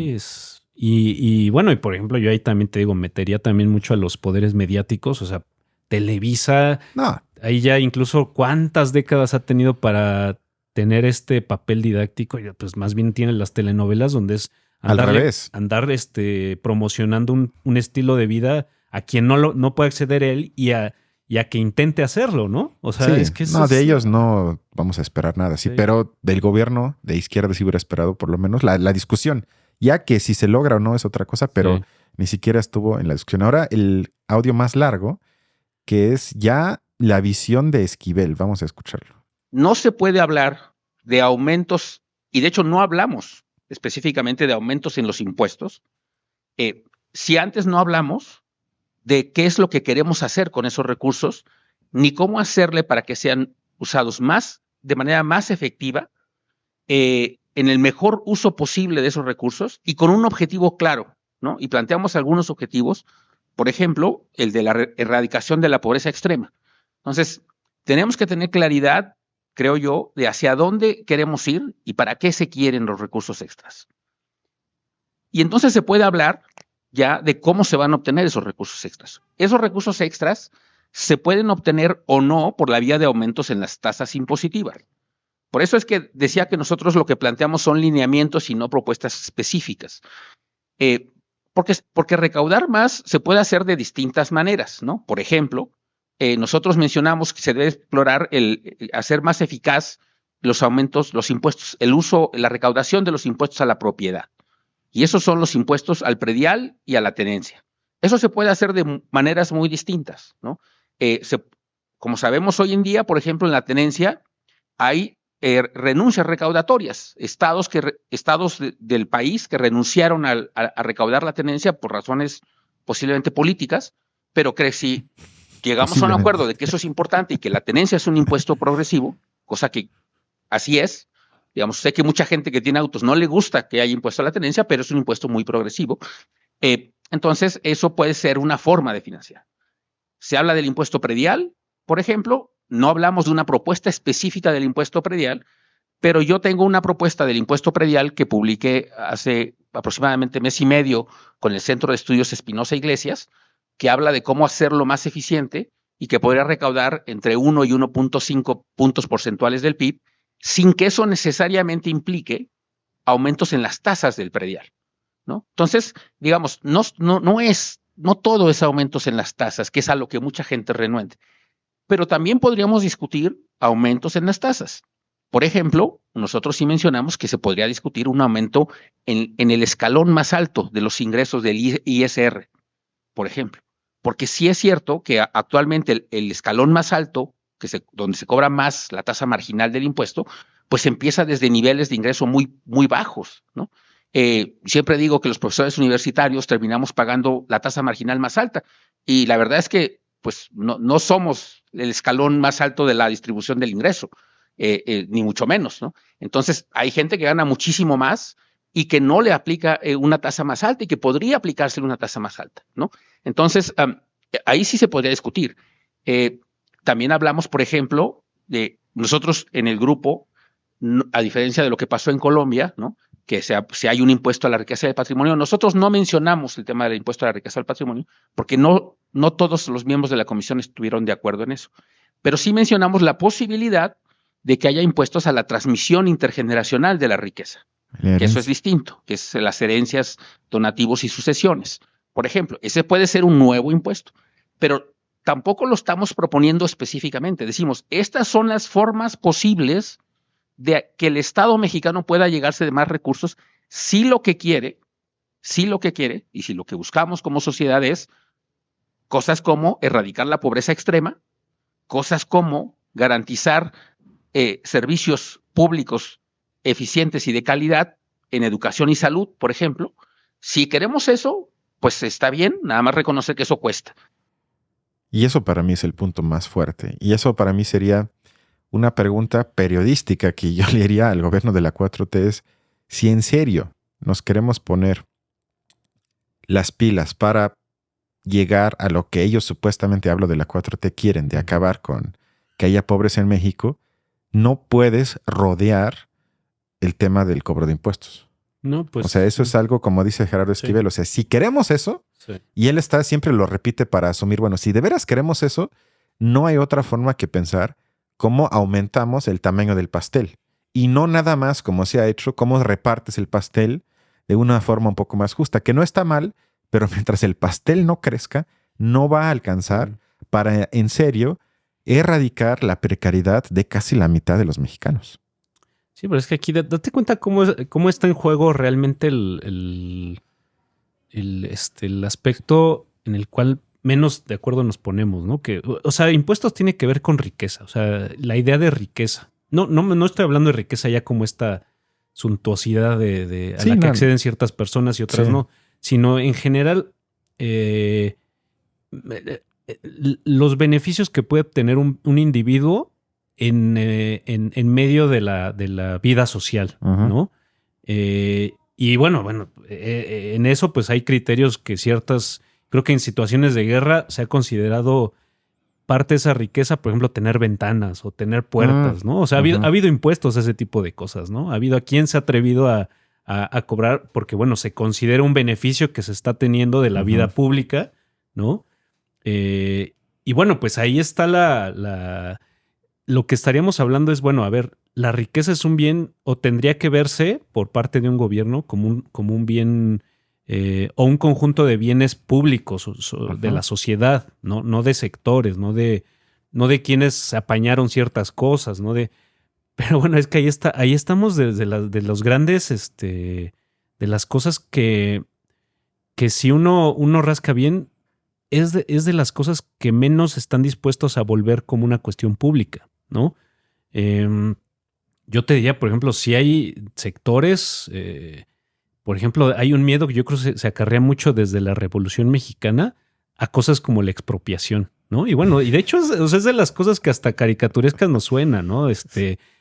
Y bueno, y por ejemplo, yo ahí también te digo, metería también mucho a los poderes mediáticos, o sea, Televisa, ahí ya incluso cuántas décadas ha tenido para tener este papel didáctico, pues más bien tiene las telenovelas donde es andar promocionando un estilo de vida a quien no puede acceder él y a que intente hacerlo, ¿no? O sea, es que de ellos no vamos a esperar nada, pero del gobierno de izquierda sí hubiera esperado por lo menos la discusión. Ya que si se logra o no es otra cosa, pero ni siquiera estuvo en la discusión. Ahora el audio más largo, que es ya la visión de Esquivel. Vamos a escucharlo. No se puede hablar de aumentos, y de hecho no hablamos específicamente de aumentos en los impuestos, si antes no hablamos de qué es lo que queremos hacer con esos recursos, ni cómo hacerle para que sean usados de manera más efectiva, en el mejor uso posible de esos recursos y con un objetivo claro, ¿no? Y planteamos algunos objetivos, por ejemplo, el de la erradicación de la pobreza extrema. Entonces, tenemos que tener claridad, creo yo, de hacia dónde queremos ir y para qué se quieren los recursos extras. Y entonces se puede hablar ya de cómo se van a obtener esos recursos extras. Esos recursos extras se pueden obtener o no por la vía de aumentos en las tasas impositivas. Por eso es que decía que nosotros lo que planteamos son lineamientos y no propuestas específicas. Porque recaudar más se puede hacer de distintas maneras, ¿no? Por ejemplo, nosotros mencionamos que se debe explorar hacer más eficaz los aumentos, los impuestos, la recaudación de los impuestos a la propiedad. Y esos son los impuestos al predial y a la tenencia. Eso se puede hacer de maneras muy distintas, ¿no? Como sabemos hoy en día, por ejemplo, en la tenencia hay renuncias recaudatorias, estados del país que renunciaron a recaudar la tenencia por razones posiblemente políticas, pero que si llegamos a un acuerdo de que eso es importante y que la tenencia es un impuesto progresivo, cosa que así es, digamos, sé que mucha gente que tiene autos no le gusta que haya impuesto a la tenencia, pero es un impuesto muy progresivo. Entonces, eso puede ser una forma de financiar. Se habla del impuesto predial, por ejemplo. No hablamos de una propuesta específica del impuesto predial, pero yo tengo una propuesta del impuesto predial que publiqué hace aproximadamente mes y medio con el Centro de Estudios Espinosa Iglesias, que habla de cómo hacerlo más eficiente y que podría recaudar entre 1 y 1.5 puntos porcentuales del PIB, sin que eso necesariamente implique aumentos en las tasas del predial, ¿no? Entonces, digamos, no todo es aumentos en las tasas, que es a lo que mucha gente renuente. Pero también podríamos discutir aumentos en las tasas. Por ejemplo, nosotros sí mencionamos que se podría discutir un aumento en el escalón más alto de los ingresos del ISR, por ejemplo. Porque sí es cierto que actualmente el escalón más alto, donde se cobra más la tasa marginal del impuesto, pues empieza desde niveles de ingreso muy, muy bajos, ¿no? Siempre digo que los profesores universitarios terminamos pagando la tasa marginal más alta. Y la verdad es que pues no somos el escalón más alto de la distribución del ingreso, ni mucho menos, ¿no? Entonces, hay gente que gana muchísimo más y que no le aplica una tasa más alta y que podría aplicársele una tasa más alta, ¿no? Entonces, ahí sí se podría discutir. También hablamos, por ejemplo, de nosotros en el grupo, a diferencia de lo que pasó en Colombia, ¿no? Que si hay un impuesto a la riqueza del patrimonio, nosotros no mencionamos el tema del impuesto a la riqueza del patrimonio, porque no todos los miembros de la comisión estuvieron de acuerdo en eso. Pero sí mencionamos la posibilidad de que haya impuestos a la transmisión intergeneracional de la riqueza, que eso es distinto, que es las herencias, donativos y sucesiones. Por ejemplo, ese puede ser un nuevo impuesto, pero tampoco lo estamos proponiendo específicamente. Decimos, estas son las formas posibles de que el Estado mexicano pueda llegarse de más recursos si lo que quiere, y si lo que buscamos como sociedad es cosas como erradicar la pobreza extrema, cosas como garantizar servicios públicos eficientes y de calidad en educación y salud, por ejemplo. Si queremos eso, pues está bien, nada más reconocer que eso cuesta. Y eso para mí es el punto más fuerte. Y eso para mí sería una pregunta periodística que yo le haría al gobierno de la 4T es si en serio nos queremos poner las pilas para llegar a lo que ellos supuestamente, hablo de la 4T, quieren, de acabar con que haya pobres en México, no puedes rodear el tema del cobro de impuestos. No, pues, o sea, eso es algo, como dice Gerardo Esquivel, o sea, si queremos eso, y él siempre lo repite para asumir, bueno, si de veras queremos eso, no hay otra forma que pensar cómo aumentamos el tamaño del pastel. Y no nada más, como se ha hecho, cómo repartes el pastel de una forma un poco más justa, que no está mal, pero mientras el pastel no crezca, no va a alcanzar para, en serio, erradicar la precariedad de casi la mitad de los mexicanos. Sí, pero es que aquí date cuenta cómo está en juego realmente el aspecto en el cual menos de acuerdo nos ponemos, ¿no? Que, o sea, impuestos tiene que ver con riqueza, o sea, la idea de riqueza. No estoy hablando de riqueza ya como esta suntuosidad a la que acceden ciertas personas y otras no, sino en general los beneficios que puede obtener un individuo en medio de la vida social, ¿no? Y bueno, en eso pues hay criterios que creo que en situaciones de guerra se ha considerado parte de esa riqueza, por ejemplo, tener ventanas o tener puertas, ¿no? O sea, ha habido impuestos a ese tipo de cosas, ¿no? Ha habido a quien se ha atrevido a cobrar porque, bueno, se considera un beneficio que se está teniendo de la vida pública, ¿no? Y bueno, pues ahí está lo que estaríamos hablando es, bueno, a ver, la riqueza es un bien o tendría que verse por parte de un gobierno como un bien o un conjunto de bienes públicos de la sociedad, no de sectores, no de quienes apañaron ciertas cosas, pero bueno, es que ahí estamos de los grandes, de las cosas que si uno rasca bien, es de las cosas que menos están dispuestos a volver como una cuestión pública, ¿no? Yo te diría, por ejemplo, si hay sectores, por ejemplo, hay un miedo que yo creo que se acarrea mucho desde la Revolución Mexicana a cosas como la expropiación, ¿no? Y bueno, y de hecho es de las cosas que hasta caricaturescas nos suena, ¿no?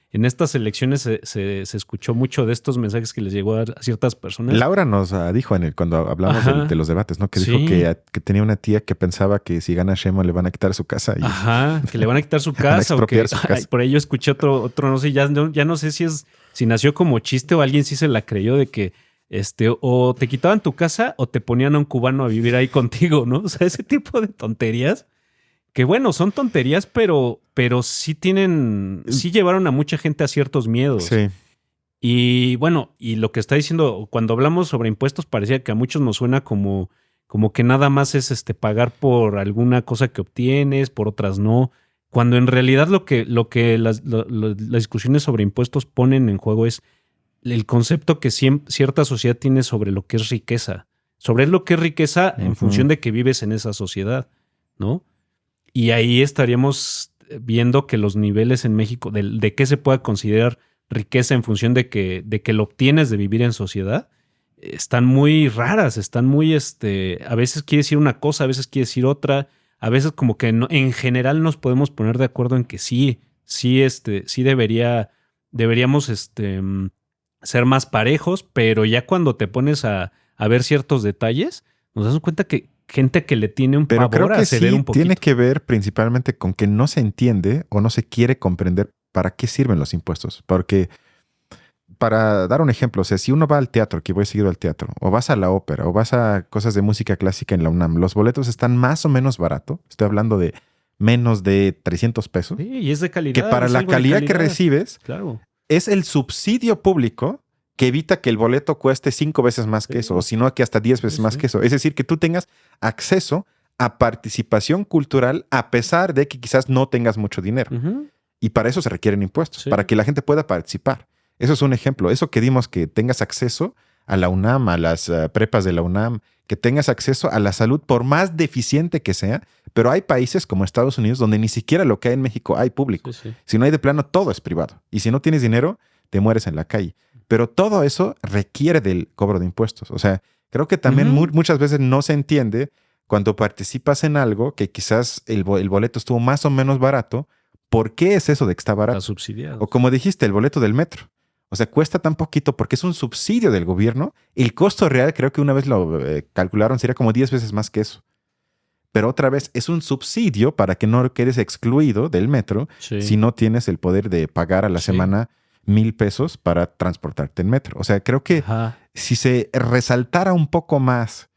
En estas elecciones se escuchó mucho de estos mensajes que les llegó a ciertas personas. Laura nos dijo cuando hablamos de los debates, ¿no? Que dijo que tenía una tía que pensaba que si gana Sheinbaum le van a quitar su casa. Que le van a quitar su casa. Van a expropiar su casa. Por ahí yo escuché otro, no sé, ya no sé si nació como chiste o alguien sí se la creyó de que o te quitaban tu casa o te ponían a un cubano a vivir ahí contigo, ¿no? O sea, ese tipo de tonterías. Que bueno, son tonterías, pero sí sí llevaron a mucha gente a ciertos miedos. Sí. Y bueno, y lo que está diciendo, cuando hablamos sobre impuestos, parecía que a muchos nos suena como que nada más es pagar por alguna cosa que obtienes, por otras no. Cuando en realidad lo que las discusiones sobre impuestos ponen en juego es el concepto que cierta sociedad tiene sobre lo que es riqueza. Sobre lo que es riqueza en función de que vives en esa sociedad, ¿no? Y ahí estaríamos viendo que los niveles en México, de qué se pueda considerar riqueza en función de que lo obtienes de vivir en sociedad, están muy raras, están muy, a veces quiere decir una cosa, a veces quiere decir otra, a veces como que en general nos podemos poner de acuerdo en que sí deberíamos ser más parejos, pero ya cuando te pones a ver ciertos detalles, nos damos cuenta que gente que le tiene un Pero pavor creo que a ceder un poquito. tiene que ver principalmente con que no se entiende o no se quiere comprender para qué sirven los impuestos. Porque, para dar un ejemplo, o sea, si uno va al teatro, que voy seguido al teatro, o vas a la ópera, o vas a cosas de música clásica en la UNAM, los boletos están más o menos barato. Estoy hablando de menos de 300 pesos. Sí, y es de calidad. Que para la calidad que recibes, claro, es el subsidio público que evita que el boleto cueste 5 veces más que eso, o si no, que hasta 10 veces más que eso. Es decir, que tú tengas acceso a participación cultural a pesar de que quizás no tengas mucho dinero. Y para eso se requieren impuestos, para que la gente pueda participar. Eso es un ejemplo. Eso que dimos, que tengas acceso a la UNAM, a las prepas de la UNAM, que tengas acceso a la salud, por más deficiente que sea. Pero hay países como Estados Unidos donde ni siquiera lo que hay en México hay público. Si no hay de plano, todo es privado. Y si no tienes dinero, te mueres en la calle. Pero todo eso requiere del cobro de impuestos. O sea, creo que también muchas veces no se entiende cuando participas en algo que quizás el boleto estuvo más o menos barato. ¿Por qué es eso de que está barato? Está subsidiado. O como dijiste, el boleto del metro. O sea, cuesta tan poquito porque es un subsidio del gobierno. El costo real, creo que una vez lo calcularon, sería como 10 veces más que eso. Pero otra vez, es un subsidio para que no quedes excluido del metro si no tienes el poder de pagar a la semana 1,000 pesos para transportarte en metro. O sea, creo que si se resaltara un poco más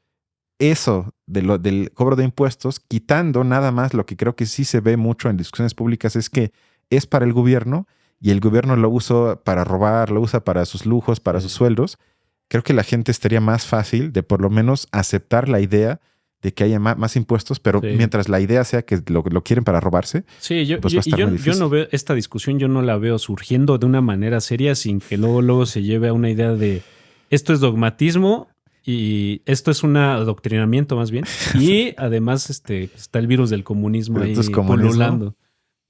eso del cobro de impuestos, quitando nada más lo que creo que sí se ve mucho en discusiones públicas, es que es para el gobierno y el gobierno lo usa para robar, lo usa para sus lujos, para sus sueldos. Creo que la gente estaría más fácil de por lo menos aceptar la idea de que haya más impuestos, pero mientras la idea sea que lo quieren para robarse, pues va a estar muy difícil. Yo no veo esta discusión, yo no la veo surgiendo de una manera seria sin que luego se lleve a una idea de esto es dogmatismo y esto es un adoctrinamiento más bien. Y además está el virus del comunismo ahí pululando,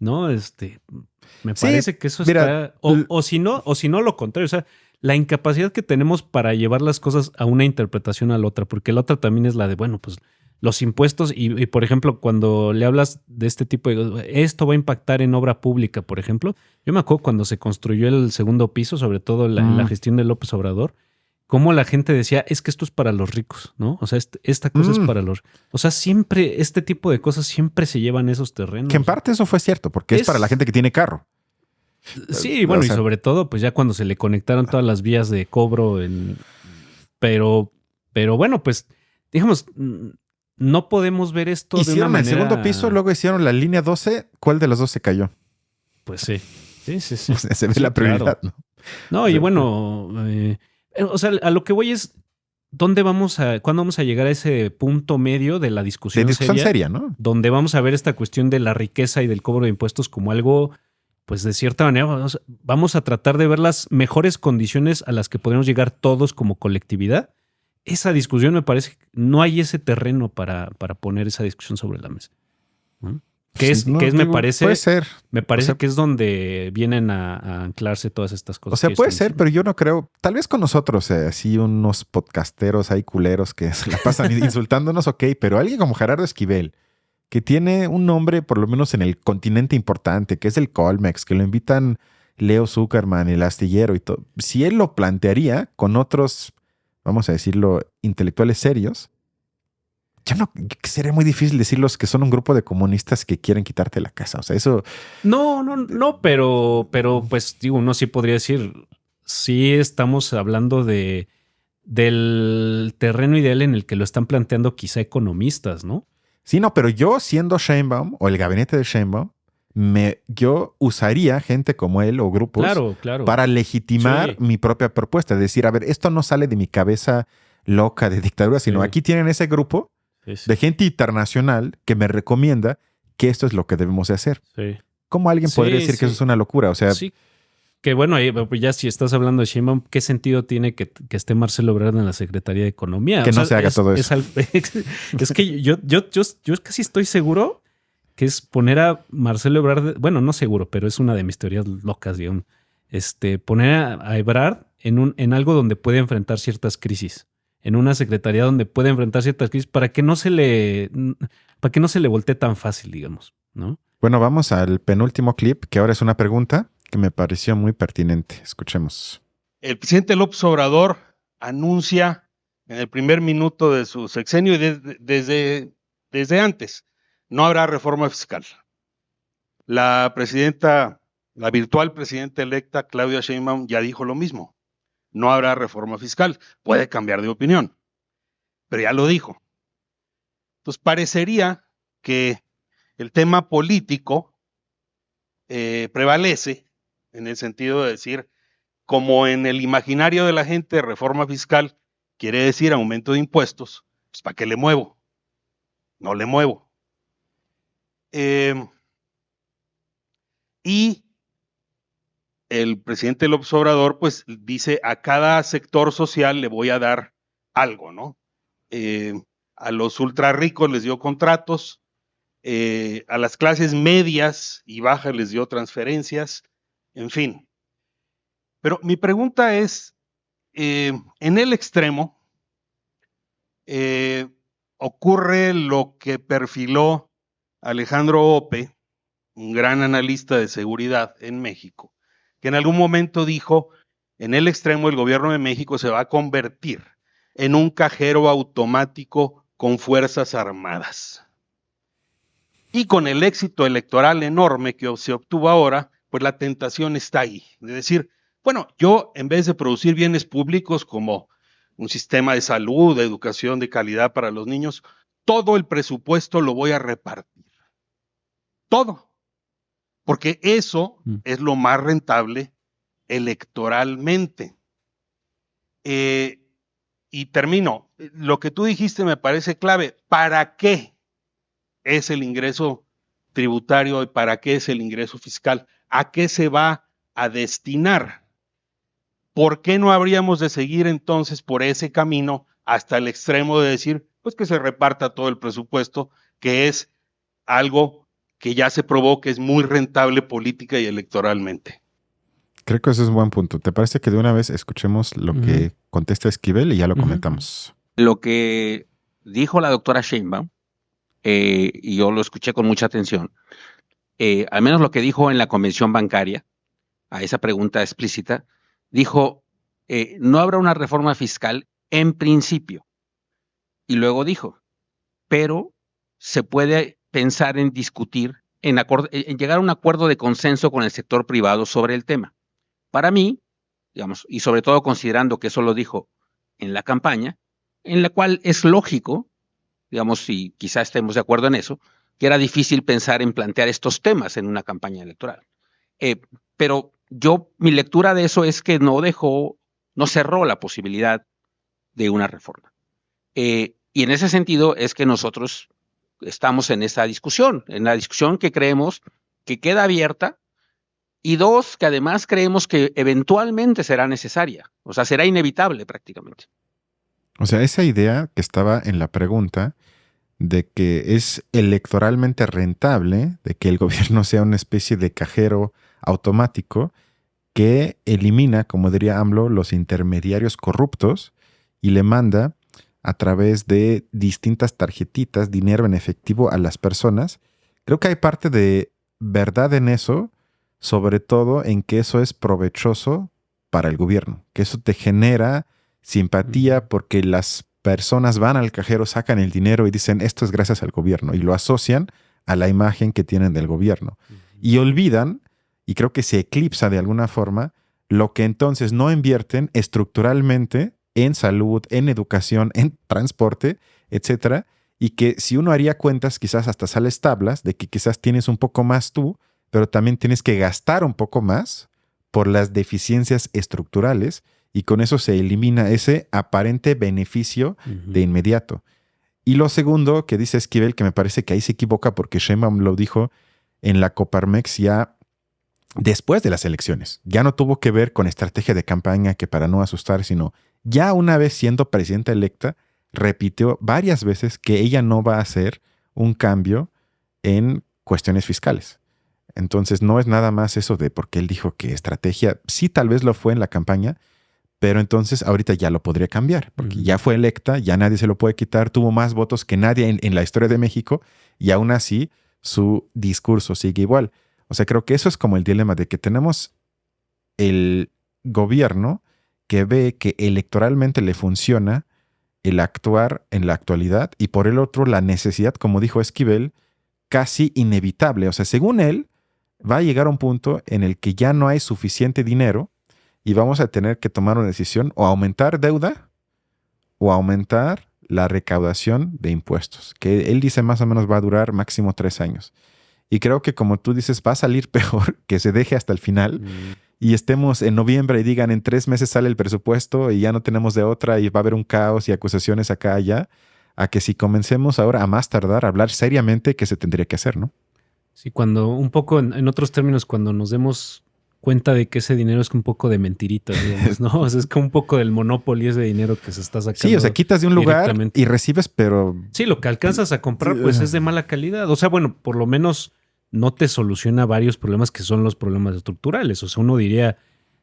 ¿no? Me parece que eso está... O si no, lo contrario. O sea, la incapacidad que tenemos para llevar las cosas a una interpretación a la otra, porque la otra también es la de, bueno, pues los impuestos y por ejemplo, cuando le hablas de este tipo de... Esto va a impactar en obra pública, por ejemplo. Yo me acuerdo cuando se construyó el segundo piso, sobre todo en la gestión de López Obrador, cómo la gente decía, es que esto es para los ricos, ¿no? O sea, esta cosa es para los... O sea, siempre, este tipo de cosas siempre se llevan esos terrenos. Que en parte eso fue cierto, porque es para la gente que tiene carro. Sí, bueno, y sobre todo, pues ya cuando se le conectaron todas las vías de cobro, pero bueno, pues, digamos, no podemos ver esto de una manera... Hicieron el segundo piso, luego hicieron la línea 12. ¿Cuál de los dos se cayó? Pues sí. Sí. O sea, se ve Sí, la prioridad, claro. ¿no? No, y bueno, o sea, a lo que voy es, ¿cuándo vamos a llegar a ese punto medio de la De discusión discusión seria? seria, ¿no? Donde vamos a ver esta cuestión de la riqueza y del cobro de impuestos como algo, pues de cierta manera, vamos a tratar de ver las mejores condiciones a las que podemos llegar todos como colectividad. Esa discusión me parece que no hay ese terreno para poner esa discusión sobre la mesa. ¿No? Que es, No, me digo, parece, puede ser. me parece O sea, que es donde vienen a anclarse todas estas cosas. O sea, que puede están ser, pero yo no creo. Tal vez con nosotros, así unos podcasteros ahí culeros que se la pasan insultándonos, ok, pero alguien como Gerardo Esquivel, que tiene un nombre por lo menos en el continente importante, que es el Colmex, que lo invitan Leo Zuckerman, el astillero y todo. Si él lo plantearía con otros, vamos a decirlo, intelectuales serios, sería muy difícil decirlos que son un grupo de comunistas que quieren quitarte la casa. O sea, eso... No, pero pues digo, uno sí podría decir, sí estamos hablando del terreno ideal en el que lo están planteando quizá economistas, ¿no? Sí, no, pero yo siendo Sheinbaum o el gabinete de Sheinbaum, yo usaría gente como él o grupos Claro. para legitimar Sí. mi propia propuesta. Es decir, a ver, esto no sale de mi cabeza loca de dictadura, sino Sí. aquí tienen ese grupo Sí. de gente internacional que me recomienda que esto es lo que debemos de hacer. Sí. ¿Cómo alguien Sí, podría decir que sí. eso es una locura? O sea, Sí. Que bueno, ahí, ya si estás hablando de Sheinbaum, ¿qué sentido tiene que esté Marcelo Ebrard en la Secretaría de Economía? Que no se haga todo eso. Es que yo casi estoy seguro que es poner a Marcelo Ebrard, bueno, no seguro, pero es una de mis teorías locas, digamos. Poner a Ebrard en algo donde puede enfrentar ciertas crisis, en una secretaría donde puede enfrentar ciertas crisis para que no se le voltee tan fácil, digamos, ¿no? bueno, vamos al penúltimo clip, que ahora es una pregunta que me pareció muy pertinente. Escuchemos. El presidente López Obrador anuncia en el primer minuto de su sexenio y desde antes, no habrá reforma fiscal. La virtual presidenta electa Claudia Sheinbaum ya dijo lo mismo. No habrá reforma fiscal. Puede cambiar de opinión, pero ya lo dijo. Entonces parecería que el tema político prevalece en el sentido de decir, como en el imaginario de la gente, reforma fiscal quiere decir aumento de impuestos, pues ¿para qué le muevo? No le muevo. Y el presidente López Obrador, pues dice, a cada sector social le voy a dar algo, ¿no? A los ultra ricos les dio contratos, a las clases medias y bajas les dio transferencias, en fin. Pero mi pregunta es, en el extremo, ocurre lo que perfiló Alejandro Ope, un gran analista de seguridad en México, que en algún momento dijo, en el extremo el gobierno de México se va a convertir en un cajero automático con fuerzas armadas. Y con el éxito electoral enorme que se obtuvo ahora, pues la tentación está ahí, de decir, bueno, yo en vez de producir bienes públicos como un sistema de salud, de educación de calidad para los niños, todo el presupuesto lo voy a repartir. Todo. Porque eso es lo más rentable electoralmente. Y termino. Lo que tú dijiste me parece clave. ¿Para qué es el ingreso tributario y para qué es el ingreso fiscal? ¿A qué se va a destinar? ¿Por qué no habríamos de seguir entonces por ese camino hasta el extremo de decir, pues que se reparta todo el presupuesto, que es algo que ya se probó que es muy rentable política y electoralmente? Creo que ese es un buen punto. ¿Te parece que de una vez escuchemos lo que contesta Esquivel y ya lo comentamos? Lo que dijo la doctora Sheinbaum, y yo lo escuché con mucha atención, al menos lo que dijo en la convención bancaria, a esa pregunta explícita, dijo, no habrá una reforma fiscal en principio. Y luego dijo, pero se puede pensar en discutir, en llegar a un acuerdo de consenso con el sector privado sobre el tema. Para mí, digamos, y sobre todo considerando que eso lo dijo en la campaña, en la cual es lógico, digamos, si quizá estemos de acuerdo en eso, que era difícil pensar en plantear estos temas en una campaña electoral. Pero mi lectura de eso es que no cerró la posibilidad de una reforma. Y en ese sentido es que nosotros estamos en esa discusión, en la discusión que creemos que queda abierta, y dos, que además creemos que eventualmente será necesaria, o sea, será inevitable prácticamente. O sea, esa idea que estaba en la pregunta de que es electoralmente rentable, de que el gobierno sea una especie de cajero automático que elimina, como diría AMLO, los intermediarios corruptos y le manda a través de distintas tarjetitas dinero en efectivo a las personas. Creo que hay parte de verdad en eso, sobre todo en que eso es provechoso para el gobierno, que eso te genera simpatía porque las personas van al cajero, sacan el dinero y dicen esto es gracias al gobierno y lo asocian a la imagen que tienen del gobierno. Y olvidan, y creo que se eclipsa de alguna forma, lo que entonces no invierten estructuralmente en salud, en educación, en transporte, etcétera, y que si uno haría cuentas quizás hasta sales tablas de que quizás tienes un poco más tú, pero también tienes que gastar un poco más por las deficiencias estructurales y con eso se elimina ese aparente beneficio de inmediato. Y lo segundo que dice Esquivel, que me parece que ahí se equivoca porque Sheinbaum lo dijo en la Coparmex ya después de las elecciones. Ya no tuvo que ver con estrategia de campaña que para no asustar, sino ya una vez siendo presidenta electa, repitió varias veces que ella no va a hacer un cambio en cuestiones fiscales. Entonces no es nada más eso de porque él dijo que estrategia, sí tal vez lo fue en la campaña, pero entonces ahorita ya lo podría cambiar, porque ya fue electa, ya nadie se lo puede quitar, tuvo más votos que nadie en la historia de México y aún así su discurso sigue igual. O sea, creo que eso es como el dilema de que tenemos el gobierno que ve que electoralmente le funciona el actuar en la actualidad y por el otro la necesidad, como dijo Esquivel, casi inevitable. O sea, según él, va a llegar a un punto en el que ya no hay suficiente dinero y vamos a tener que tomar una decisión o aumentar deuda o aumentar la recaudación de impuestos, que él dice más o menos va a durar máximo 3 años. Y creo que como tú dices, va a salir peor que se deje hasta el final y estemos en noviembre y digan en 3 meses sale el presupuesto y ya no tenemos de otra y va a haber un caos y acusaciones acá allá, a que si comencemos ahora a más tardar a hablar seriamente que se tendría que hacer, ¿no? Sí, cuando un poco, en otros términos, cuando nos demos cuenta de que ese dinero es un poco de mentirita, digamos, ¿no? O sea, es como un poco del Monopoly ese dinero que se está sacando. Sí, o sea, quitas de un lugar y recibes, pero... Sí, lo que alcanzas a comprar, pues es de mala calidad. O sea, bueno, por lo menos no te soluciona varios problemas que son los problemas estructurales. O sea, uno diría,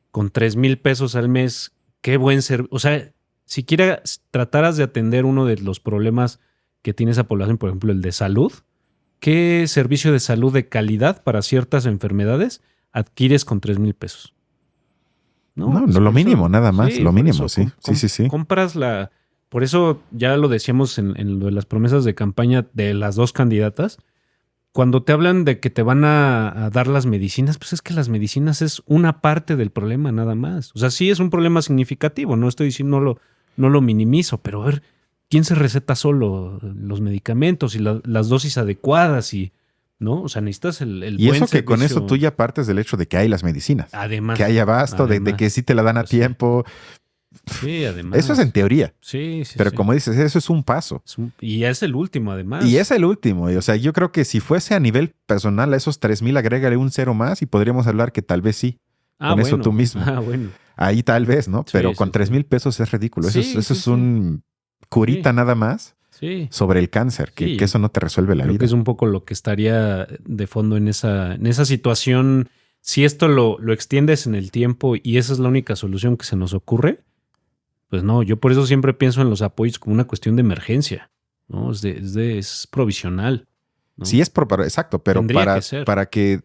con 3,000 pesos al mes, qué buen servicio. O sea, siquiera trataras de atender uno de los problemas que tiene esa población, por ejemplo, el de salud. ¿Qué servicio de salud de calidad para ciertas enfermedades adquieres con 3,000 pesos? No, lo mínimo, nada más, sí, lo mínimo, sí. Sí. Compras la... Por eso ya lo decíamos en lo de las promesas de campaña de las dos candidatas. Cuando te hablan de que te van a dar las medicinas, pues es que las medicinas es una parte del problema nada más. O sea, sí es un problema significativo, no estoy diciendo, no lo minimizo, pero a ver, ¿quién se receta solo los medicamentos y las dosis adecuadas? Y, ¿no? O sea, necesitas el y buen eso que servicio. Con eso tú ya partes del hecho de que hay las medicinas. Además. Que hay abasto, de que sí te la dan a tiempo. Sí, además. Eso es en teoría. Sí. Pero como dices, eso es un paso. Y es el último, además. Y es el último. O sea, yo creo que si fuese a nivel personal a esos 3,000, agrégale un 0 más y podríamos hablar que tal vez sí. Con eso tú mismo. Bueno. Ahí tal vez, ¿no? Pero con 3,000 pesos es ridículo. Eso es un curita nada más sobre el cáncer, que eso no te resuelve la vida. Que es un poco lo que estaría de fondo en esa situación. Si esto lo extiendes en el tiempo y esa es la única solución que se nos ocurre, pues no, yo por eso siempre pienso en los apoyos como una cuestión de emergencia, ¿no? Es provisional, ¿no? Sí, exacto, pero para que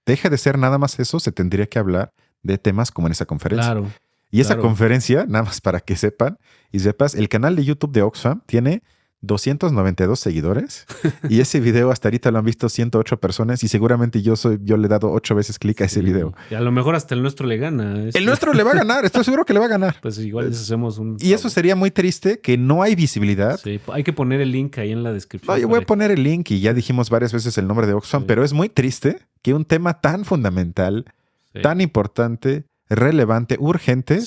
deje de ser nada más eso, se tendría que hablar de temas como en esa conferencia. Claro. Y esa conferencia, nada más para que sepan y sepas, el canal de YouTube de Oxfam tiene 292 seguidores y ese video hasta ahorita lo han visto 108 personas y seguramente yo le he dado 8 veces clic a ese video. Y a lo mejor hasta el nuestro le gana. El nuestro le va a ganar, estoy seguro que le va a ganar. Pues igual les hacemos un... Y eso sería muy triste, que no hay visibilidad. Sí, hay que poner el link ahí en la descripción. No, yo voy a poner el link y ya dijimos varias veces el nombre de Oxfam, pero es muy triste que un tema tan fundamental, tan importante, relevante, urgente,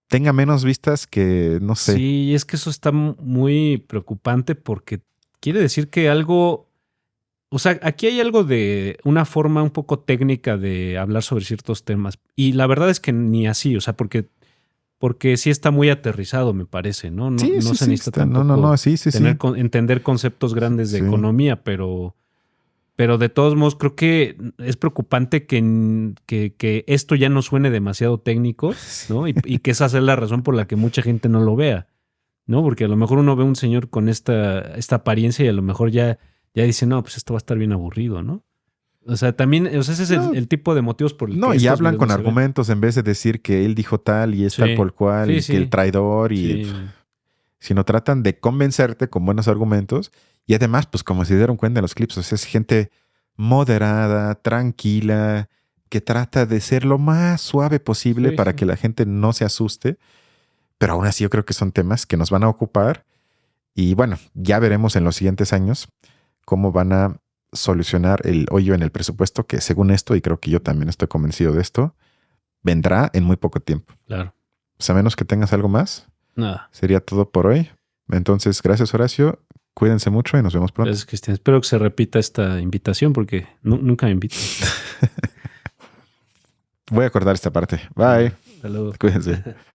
tenga menos vistas que, no sé. Sí, es que eso está muy preocupante porque quiere decir que algo... O sea, aquí hay algo de una forma un poco técnica de hablar sobre ciertos temas. Y la verdad es que ni así, o sea, porque sí está muy aterrizado, me parece, ¿no? No se necesita tampoco entender conceptos grandes de economía, pero de todos modos creo que es preocupante que esto ya no suene demasiado técnico, ¿no? Y que esa sea la razón por la que mucha gente no lo vea, ¿no? Porque a lo mejor uno ve a un señor con esta apariencia y a lo mejor ya dice, no, pues esto va a estar bien aburrido, ¿no? O sea, también, ese es el tipo de motivos por el que... No, y hablan con argumentos en vez de decir que él dijo tal y es tal por cual, y que el traidor, sino tratan de convencerte con buenos argumentos. Y además, pues como se dieron cuenta en los clips, o sea, es gente moderada, tranquila, que trata de ser lo más suave posible para que la gente no se asuste. Pero aún así yo creo que son temas que nos van a ocupar. Y bueno, ya veremos en los siguientes años cómo van a solucionar el hoyo en el presupuesto, que según esto, y creo que yo también estoy convencido de esto, vendrá en muy poco tiempo. Claro. Pues a menos que tengas algo más. Nada. Sería todo por hoy. Entonces, gracias, Horacio. Cuídense mucho y nos vemos pronto. Gracias, Cristian. Espero que se repita esta invitación porque nunca me invitan. Voy a acordar esta parte. Bye. Hasta luego. Cuídense.